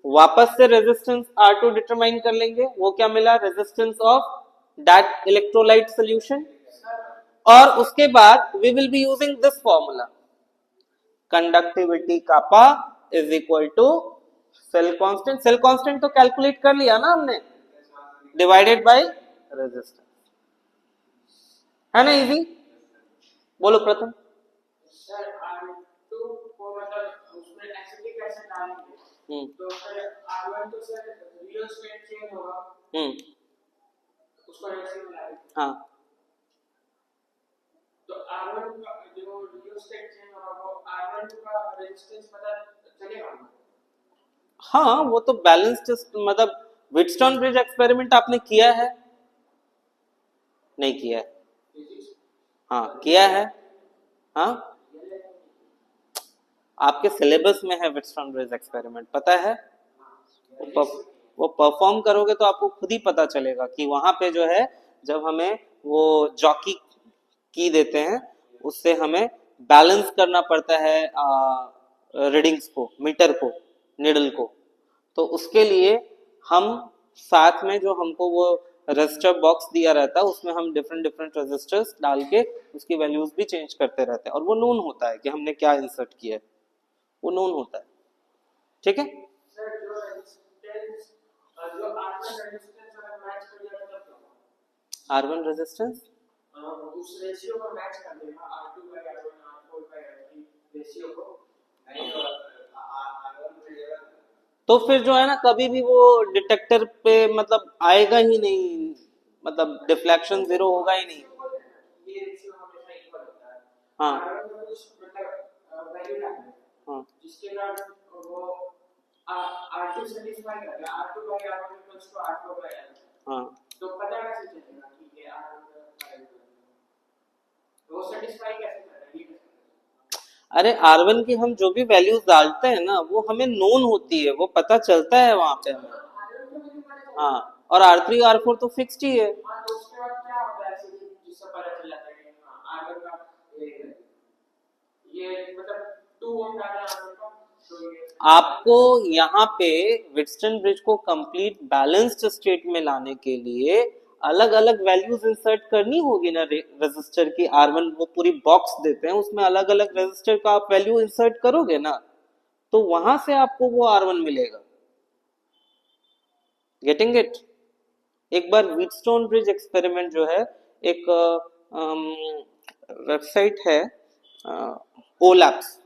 वापस से रेजिस्टेंस R2 डिटरमाइन कर लेंगे, वो क्या मिला, resistance of that electrolyte solution, और उसके बाद we will be using this formula, conductivity kappa is equal to cell constant, cell constant तो कैलकुलेट कर लिया ना हमने, डिवाइडेड बाय रेजिस्टेंस, है ना इजी। बोलो प्रथम। तो फिर R1 तो सर रियल स्टेट चेंज होगा, उसको ऐसे बनाए, हाँ तो R1 का जो रियल स्टेट चेंज होगा वो R1 का रेजिस्टेंस पता चलेगा। हाँ वो तो बैलेंस्ड, मतलब व्हीटस्टोन ब्रिज एक्सपेरिमेंट आपने किया है, नहीं किया है, हाँ किया है, हाँ आपके सिलेबस में है व्हीटस्टोन ब्रिज एक्सपेरिमेंट, पता है, वो परफॉर्म करोगे तो आपको खुद ही पता चलेगा कि वहां पे जो है, जब हमें वो जॉकी की देते हैं, उससे हमें बैलेंस करना पड़ता है रीडिंग्स को, मीटर को, निडल को, तो उसके लिए हम साथ में जो हमको वो रजिस्टर बॉक्स दिया रहता है, उसमें हम डिफरेंट डिफरेंट रजिस्टर्स डाल के उसकी वैल्यूज भी चेंज करते रहते हैं, और वो नोन होता है कि हमने क्या इंसर्ट किया है, वो नोन होता है, ठीक है। R1 रेजिस्टेंस उस रेशियो को मैच कर देगा, R2 by R1 R4 by R3 ratio को, तो फिर जो है ना, कभी भी वो डिटेक्टर पे मतलब आएगा ही नहीं, मतलब डिफ्लेक्शन जीरो होगा ही नहीं। ये रेशियो हमेशा इक्वल होता है, हाँ हाँ, जिसके बाद वो R2 सेटिस्फाई कर गया, R2 by R1 equals to R4 by R1, हाँ तो पता कैसे चलेगा कि ये R1 वो सेटिस्फाई कैसे कर रहा है, ये अरे R1 की हम जो भी वैल्यूज डालते हैं ना, वो हमें नोन होती है, वो पता चलता है वहां पे हमें, हाँ, और R3 R4 तो फिक्स्ड ही है, तो उसके बाद क्या होता है जिससे पता चल जाता है कि R1 का ये मतलब 2 ओम डालना R1 का, तो आपको यहाँ पे व्हीटस्टोन ब्रिज को कंप्लीट बैलेंस्ड स्टेट में लाने के लिए अलग अलग वैल्यूज इंसर्ट करनी होगी ना रजिस्टर की। R1 वो पूरी बॉक्स देते हैं, उसमें अलग अलग रजिस्टर का आप वैल्यू इंसर्ट करोगे ना, तो वहां से आपको वो R1 मिलेगा। Getting it? एक बार व्हीटस्टोन ब्रिज एक्सपेरिमेंट जो है, एक वेबसाइट है ओलैप्स,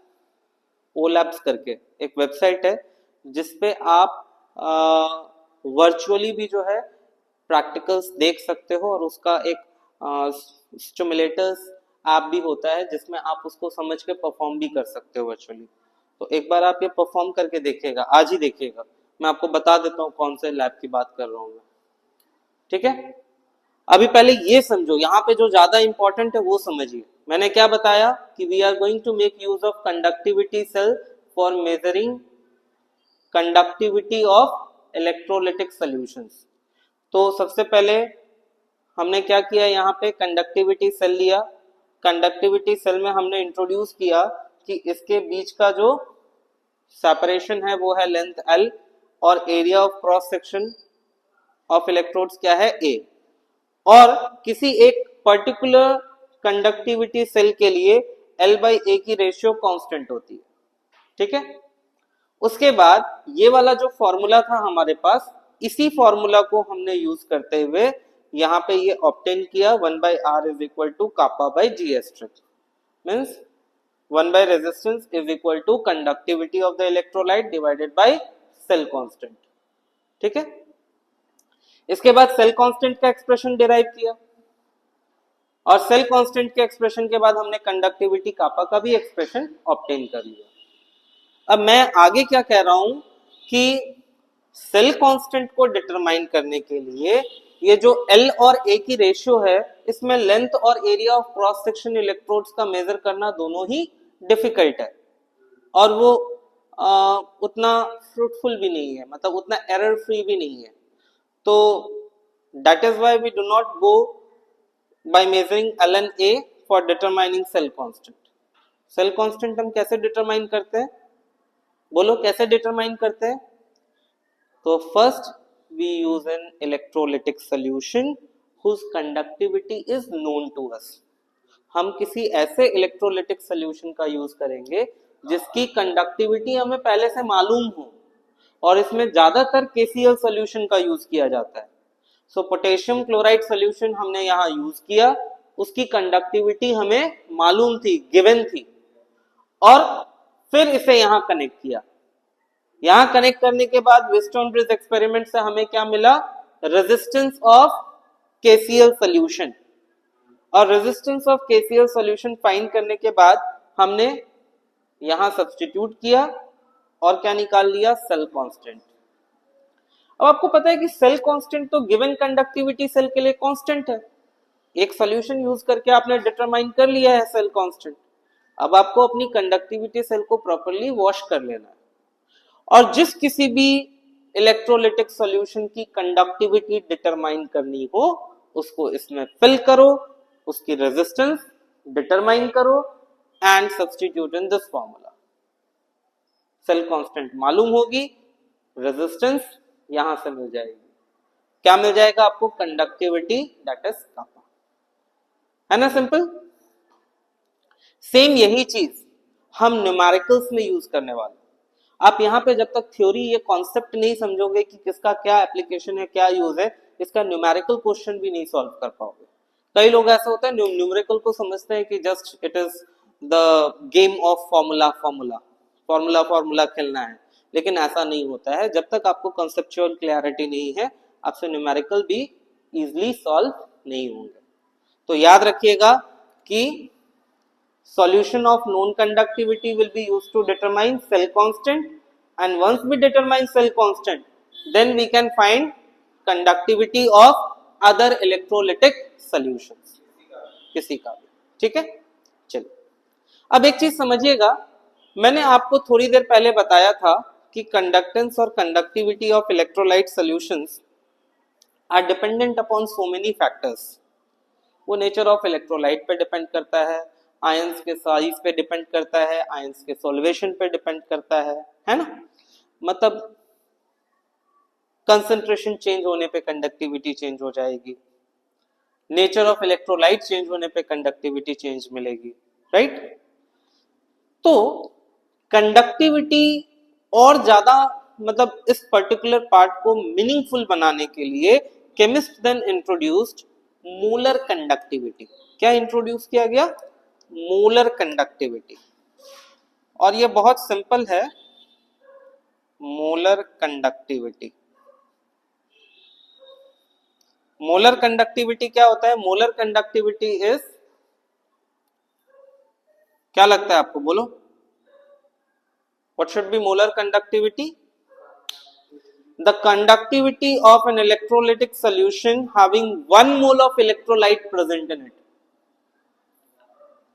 ओलैप्स करके एक वेबसाइट है, जिसपे आप वर्चुअली भी जो है प्रैक्टिकल्स देख सकते हो, और उसका एक स्टिमुलेटर्स ऐप भी होता है जिसमें आप उसको समझ के परफॉर्म भी कर सकते हो वर्चुअली। तो एक बार आप ये परफॉर्म करके देखिएगा, आज ही देखिएगा। मैं आपको बता देता हूँ कौन से लैब की बात कर रहा हूँ मैं, ठीक है? अभी पहले ये समझो, यहाँ पे जो ज्यादा इंपॉर्टेंट है वो समझिए। मैंने क्या बताया कि we are going to make use of conductivity cell for measuring conductivity of electrolytic solutions. तो सबसे पहले हमने क्या किया, यहाँ पे कंडक्टिविटी सेल लिया। कंडक्टिविटी सेल में हमने इंट्रोड्यूस किया कि इसके बीच का जो सेपरेशन है वो है लेंथ L, और area of cross section of electrodes क्या है, A। और किसी एक पर्टिकुलर कंडक्टिविटी सेल के लिए L/A की रेशियो कांस्टेंट होती है, ठीक है? उसके बाद ये वाला जो फॉर्मूला था हमारे पास, इसी फॉर्मूला को हमने यूज करते हुए यहाँ पे ये ऑब्टेन किया 1/R is equal to kappa by G asterisk, means 1 by resistance is equal to conductivity of the electrolyte divided by cell constant, ठीक है? इसके बाद सेल कांस्टेंट का एक्सप्रेशन डिराइव किया, और सेल कांस्टेंट के एक्सप्रेशन के बाद हमने कंडक्टिविटी कापा का भी एक्सप्रेशन ऑब्टेन कर लिया। अब मैं आगे क्या कह रहा हूं कि सेल कांस्टेंट को डिटरमाइन करने के लिए ये जो L और A की रेशियो है, इसमें लेंथ और area of cross section electrodes का मेजर करना दोनों ही डिफिकल्ट है, और वो उतना फ्रूटफुल भी नहीं है, मतलब उतना एरर फ्री भी नहीं है। तो that is why we do not go by measuring L and A for determining cell constant. Cell constant हम कैसे डिटरमाइन करते हैं, बोलो कैसे डिटरमाइन करते हैं? तो first we use an electrolytic solution whose conductivity is known to us। हम किसी ऐसे इलेक्ट्रोलिटिक सॉल्यूशन का यूज करेंगे जिसकी कंडक्टिविटी हमें पहले से मालूम हो, और इसमें ज्यादातर KCl सॉल्यूशन का यूज किया जाता है। सो पोटेशियम क्लोराइड सॉल्यूशन हमने यहाँ यूज किया, उसकी कंडक्टिविटी हमें मालूम थी, गिवन थी, और फिर इसे यहाँ कनेक्ट किया। यहाँ कनेक्ट करने के बाद व्हीटस्टोन ब्रिज एक्सपेरिमेंट से हमें क्या मिला, रेजिस्टेंस ऑफ KCl सॉल्यूशन, और resistance of KCl solution find करने के बाद हमने यहां सब्स्टिट्यूट किया और क्या निकाल लिया, सेल कांस्टेंट। अब आपको पता है कि सेल कांस्टेंट तो गिवन कंडक्टिविटी सेल के लिए कांस्टेंट है। एक सॉल्यूशन यूज करके आपने डिटरमाइन कर लिया है सेल कांस्टेंट। अब आपको अपनी कंडक्टिविटी सेल को प्रॉपर्ली वॉश कर लेना है, और जिस किसी भी इलेक्ट्रोलिटिक सॉल्यूशन की कंडक्टिविटी डिटरमाइन करनी हो उसको इसमें फिल करो, उसकी रेजिस्टेंस डिटरमाइन करो and substitute in this formula. Cell constant मालूम होगी, रेजिस्टेंस यहां से मिल जाएगी, क्या मिल जाएगा आपको, कंडक्टिविटी, दैट इज कापा, है ना, सिंपल। सेम यही चीज हम न्यूमेरिकल्स में यूज करने वाले। आप यहाँ पे जब तक थ्योरी ये कॉन्सेप्ट नहीं समझोगे कि किसका क्या एप्लीकेशन है, क्या यूज है, इसका न्यूमेरिकल क्वेश्चन भी नहीं सॉल्व कर पाओगे। कई लोग ऐसा होता है न्यूमेरिकल को समझते हैं कि just it is the game of formula, formula खेलना है, लेकिन ऐसा नहीं होता है। जब तक आपको कॉन्सेप्चुअल क्लैरिटी नहीं है, आपसे न्यूमेरिकल भी इजिली सॉल्व नहीं होंगे। तो याद रखिएगा कि solution of known conductivity will be used to determine cell constant, and once we determine cell constant then we can find conductivity of other electrolytic solutions, किसी का भी, ठीक है। चलिए अब एक चीज समझिएगा, मैंने आपको थोड़ी देर पहले बताया था कि कंडक्टेंस और conductivity of electrolyte solutions are dependent upon so many factors. वो नेचर ऑफ इलेक्ट्रोलाइट पे डिपेंड करता है, आयंस के साइज पे डिपेंड करता है, आयंस के सॉल्वेशन पे डिपेंड करता है ना। मतलब कंसंट्रेशन चेंज होने पे कंडक्टिविटी चेंज हो जाएगी, नेचर ऑफ इलेक्ट्रोलाइट चेंज होने पे कंडक्टिविटी चेंज मिलेगी, राइट। तो कंडक्टिविटी और ज्यादा मतलब इस पर्टिकुलर पार्ट को मीनिंगफुल बनाने के लिए chemist then introduced molar conductivity. क्या इंट्रोड्यूस किया गया? Molar conductivity. और ये बहुत सिंपल है, मोलर कंडक्टिविटी। मोलर कंडक्टिविटी क्या होता है? मोलर कंडक्टिविटी इज, क्या लगता है आपको, बोलो, what should be molar conductivity? The conductivity of an electrolytic solution having 1 mole of electrolyte present in it.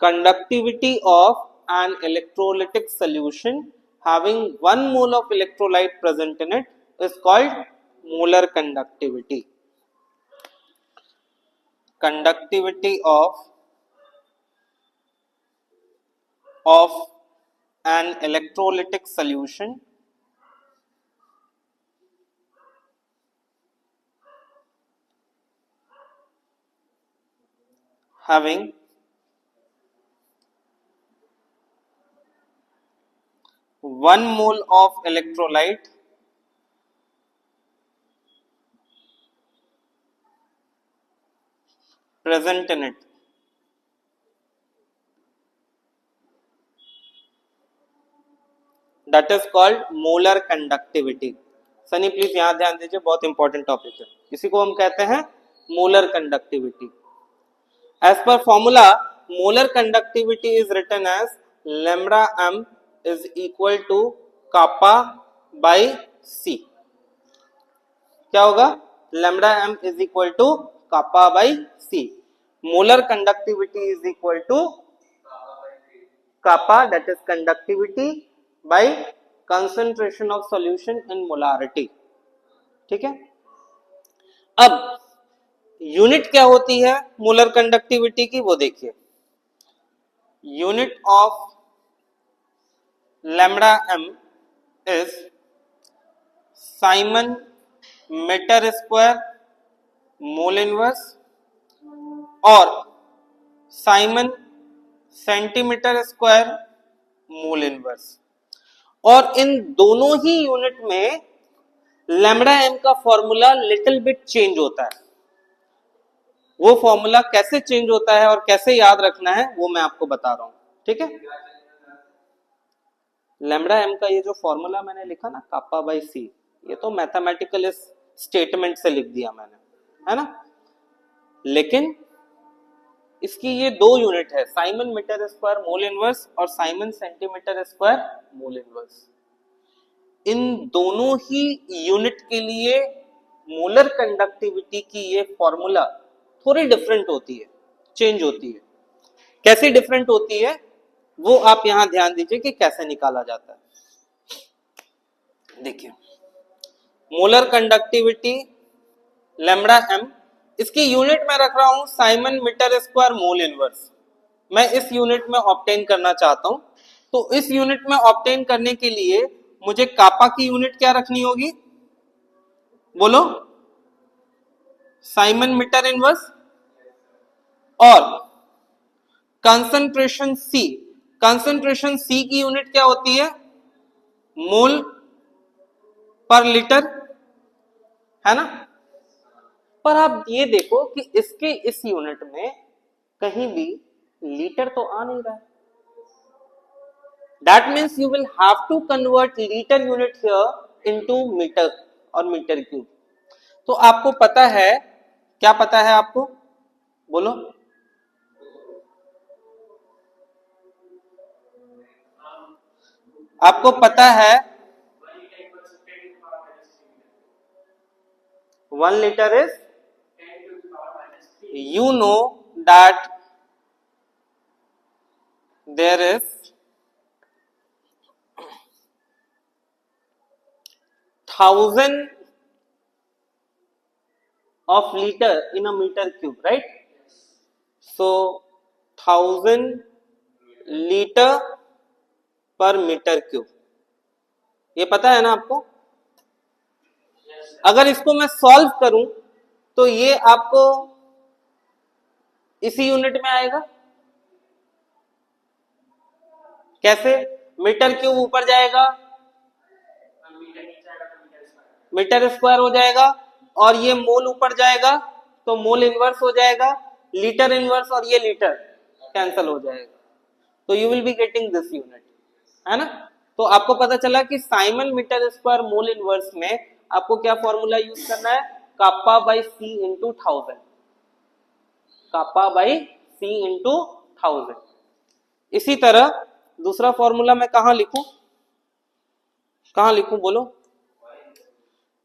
Conductivity of an electrolytic solution having 1 mole of electrolyte present in it is called molar conductivity. Conductivity of an electrolytic solution having 1 mole of electrolyte present in it. That is called molar conductivity. Sunny please यहां ध्यान दीजिए, बहुत important topic है। इसी को हम कहते हैं molar conductivity. As per formula, molar conductivity is written as lambda m is equal to kappa by c. क्या होगा? lambda m is equal to kappa by c. Molar conductivity is equal to kappa, that is conductivity by concentration of solution in molarity. ठीक है। अब unit क्या होती है molar conductivity की, वो देखिए। Unit of lambda M is siemens metre square mole inverse और siemens centimetre square mole inverse. और इन दोनों ही यूनिट में लैम्बडा एम का फॉर्मूला लिटिल बिट चेंज होता है। वो फॉर्मूला कैसे चेंज होता है और कैसे याद रखना है वो मैं आपको बता रहा हूं, ठीक है। लैम्बडा एम का ये जो फॉर्मूला मैंने लिखा ना, कापा बाई सी, ये तो मैथमेटिकल स्टेटमेंट से लिख दिया मैंने, है ना। लेकिन इसकी ये दो यूनिट है, siemens metre square mole inverse और siemens centimetre square mole inverse. इन दोनों ही यूनिट के लिए मोलर कंडक्टिविटी की ये फॉर्मूला थोड़ी डिफरेंट होती है, चेंज होती है। कैसे डिफरेंट होती है वो आप यहां ध्यान दीजिए कि कैसे निकाला जाता है। देखिए, मोलर कंडक्टिविटी लैम्बडा एम, इसकी यूनिट मैं रख रहा हूं siemens metre square mole inverse. मैं इस यूनिट में ऑब्टेन करना चाहता हूं, तो इस यूनिट में ऑब्टेन करने के लिए मुझे कापा की यूनिट क्या रखनी होगी, बोलो, साइमन मीटर इनवर्स। और कंसंट्रेशन सी, कंसंट्रेशन सी की यूनिट क्या होती है, मोल पर लीटर, है ना। पर आप ये देखो कि इसके इस यूनिट में कहीं भी लीटर तो आ नहीं रहा है। That means you will have to convert litre unit here into metre और मीटर क्यूब। तो आपको पता है, क्या पता है आपको, बोलो, आपको पता है 1 liter is, you know that there is 1000 of liter in a meter cube, right? So 1000 liter per meter cube, ये पता है ना आपको। अगर इसको मैं सॉल्व करूं तो ये आपको इसी यूनिट में आएगा। कैसे? मीटर क्यूब ऊपर जाएगा, मीटर स्क्वायर हो जाएगा, और ये मोल ऊपर जाएगा तो मोल इनवर्स हो जाएगा, लीटर इनवर्स और ये लीटर कैंसल हो जाएगा, तो you will be getting this unit, है ना। तो आपको पता चला कि siemens metre square mole inverse में आपको क्या फॉर्मूला यूज करना है, kappa by C into 1000, kappa by C into 1000। इसी तरह दूसरा फॉर्मूला मैं कहां लिखूं, कहां लिखूं बोलो,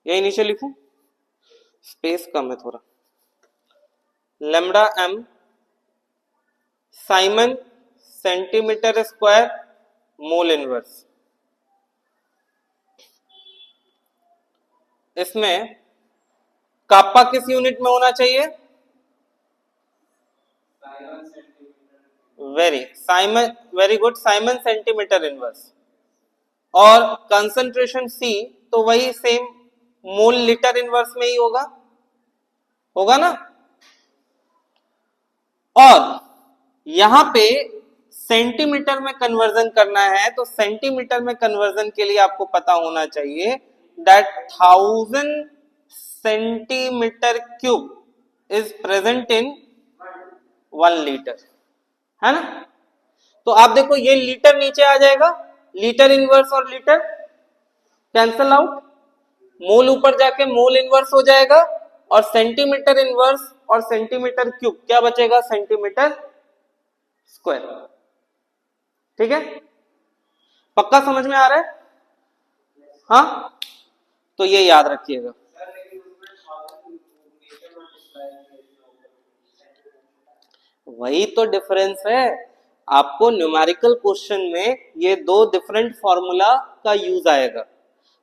यही नीचे लिखूं, स्पेस कम है थोड़ा, lambda M siemens centimetre square mole inverse. इसमें कापा किस यूनिट में होना चाहिए, very good, siemens centimetre inverse, और कंसंट्रेशन सी तो वही सेम मोल लीटर इनवर्स में ही होगा, होगा ना। और यहां पे सेंटीमीटर में कन्वर्जन करना है, तो सेंटीमीटर में कन्वर्जन के लिए आपको पता होना चाहिए that 1000 centimetre cube is present in 1 litre, है ना। तो आप देखो ये लीटर नीचे आ जाएगा, लीटर इनवर्स और लीटर कैंसल आउट, मोल ऊपर जाके मोल इनवर्स हो जाएगा, और सेंटीमीटर इनवर्स और सेंटीमीटर क्यूब क्या बचेगा, सेंटीमीटर स्क्वायर। ठीक है, पक्का समझ में आ रहा है, हाँ, तो ये याद रखिएगा। वही तो डिफरेंस है, आपको न्यूमेरिकल क्वेश्चन में ये दो डिफरेंट फॉर्मूला का यूज आएगा,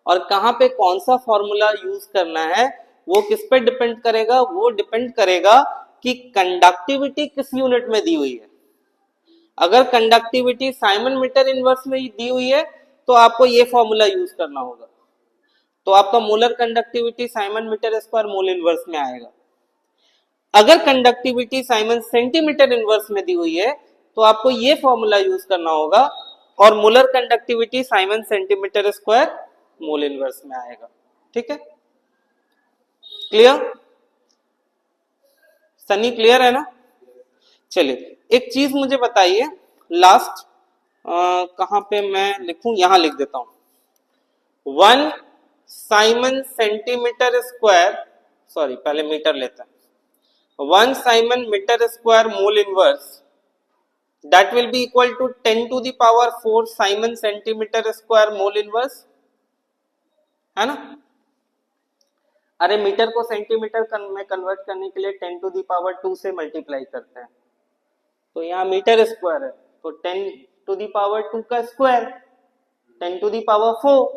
और कहां पे कौन सा फॉर्मूला यूज करना है वो किस पे डिपेंड करेगा, वो डिपेंड करेगा कि कंडक्टिविटी किस यूनिट में दी हुई है। अगर कंडक्टिविटी साइमन मीटर इनवर्स में दी हुई है तो आपको ये फॉर्मूला यूज करना होगा, तो आपका molar conductivity siemens metre square mole inverse में आएगा। अगर कंडक्टिविटी साइमन सेंटीमीटर इनवर्स में दी हुई है तो आपको ये फॉर्मूला यूज करना होगा, और molar conductivity Simon centimetre square mole inverse में आएगा। ठीक है, क्लियर, सनी क्लियर है ना। चलिए एक चीज मुझे बताइए, लास्ट कहां पे मैं लिखूं, यहां लिख देता हूं, 1 साइमन सेंटीमीटर स्क्वायर, सॉरी पहले मीटर लेते हैं, 1 siemens metre square mole inverse that will be equal to 10 to the power 4 Simon centimetre square mole inverse, है ना। अरे मीटर को सेंटीमीटर में कन्वर्ट करने के लिए 10 टू दी पावर 2 से मल्टीप्लाई करते हैं, तो यहाँ मीटर स्क्वायर है तो 10 टू दी पावर 2 का स्क्वायर 10 टू दी पावर 4।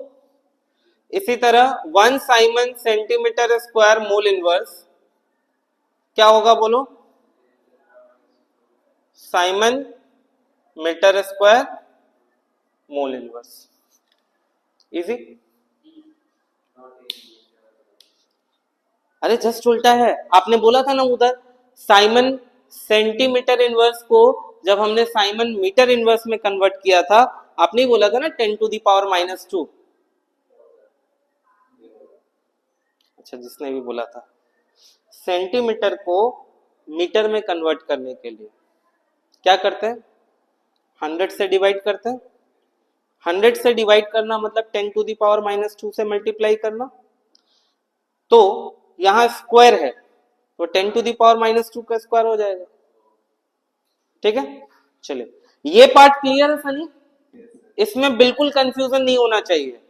इसी तरह 1 siemens centimetre square mole inverse क्या होगा बोलो, siemens metre square mole inverse. Easy, अरे जस्ट उल्टा है, आपने बोला था ना उधर साइमन सेंटीमीटर इनवर्स को जब हमने साइमन मीटर इनवर्स में कन्वर्ट किया था, आपने बोला था ना 10 टू दी पावर -2। अच्छा, जिसने भी बोला था, सेंटीमीटर को मीटर में कन्वर्ट करने के लिए क्या करते हैं, 100 से डिवाइड करते हैं। 100 से डिवाइड करना मतलब 10 टू दी पावर -2 से मल्टीप्लाई करना, तो यहां स्क्वायर है तो 10 टू दी पावर -2 का स्क्वायर हो जाएगा। ठीक है, चलिए ये पार्ट क्लियर है सनी, इसमें बिल्कुल कंफ्यूजन नहीं होना चाहिए।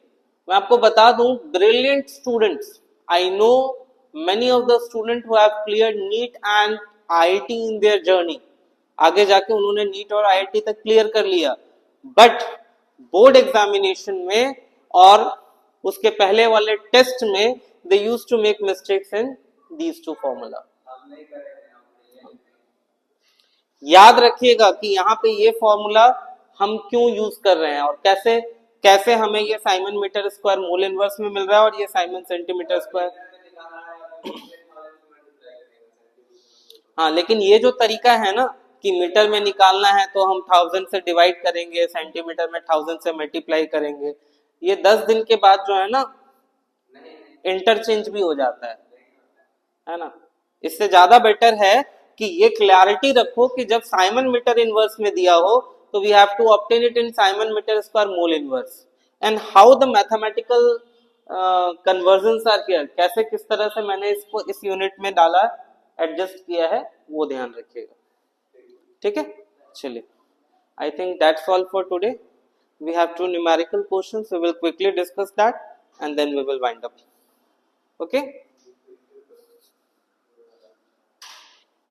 मैं आपको बता दूं, brilliant students, I know many of the students who have cleared NEET and IIT in their journey, आगे जाके उन्होंने नीट और आईआईटी तक क्लियर कर लिया, बट बोर्ड एग्जामिनेशन में और उसके पहले वाले टेस्ट में they used to make mistakes in these two formula. याद रखिएगा कि यहाँ पे ये फॉर्मूला हम क्यों यूज कर रहे हैं और कैसे कैसे हमें ये siemens metre square mole inverse में मिल रहा है और ये साइमन सेंटीमीटर स्क्वायर। हाँ, लेकिन ये जो तरीका है ना कि मीटर में निकालना है तो हम 1000 से डिवाइड करेंगे, सेंटीमीटर में 1000 से मल्टीप्लाई करेंगे, ये 10 दिन के बाद जो है ना इंटरचेंज भी हो जाता है ना। इससे ज्यादा बेटर है कि ये क्लैरिटी रखो कि जब साइमन मीटर इनवर्स में दिया हो तो we have to obtain it in siemens metre square mole inverse, and how the mathematical conversion are किया, कैसे किस तरह से मैंने इसको इस यूनिट में डाला, एडजस्ट किया है, वो ध्यान रखिएगा। ठीक है, चलिए, I think that's all for today. We have 2 numerical questions, we will quickly discuss that and then we will wind up. Okay.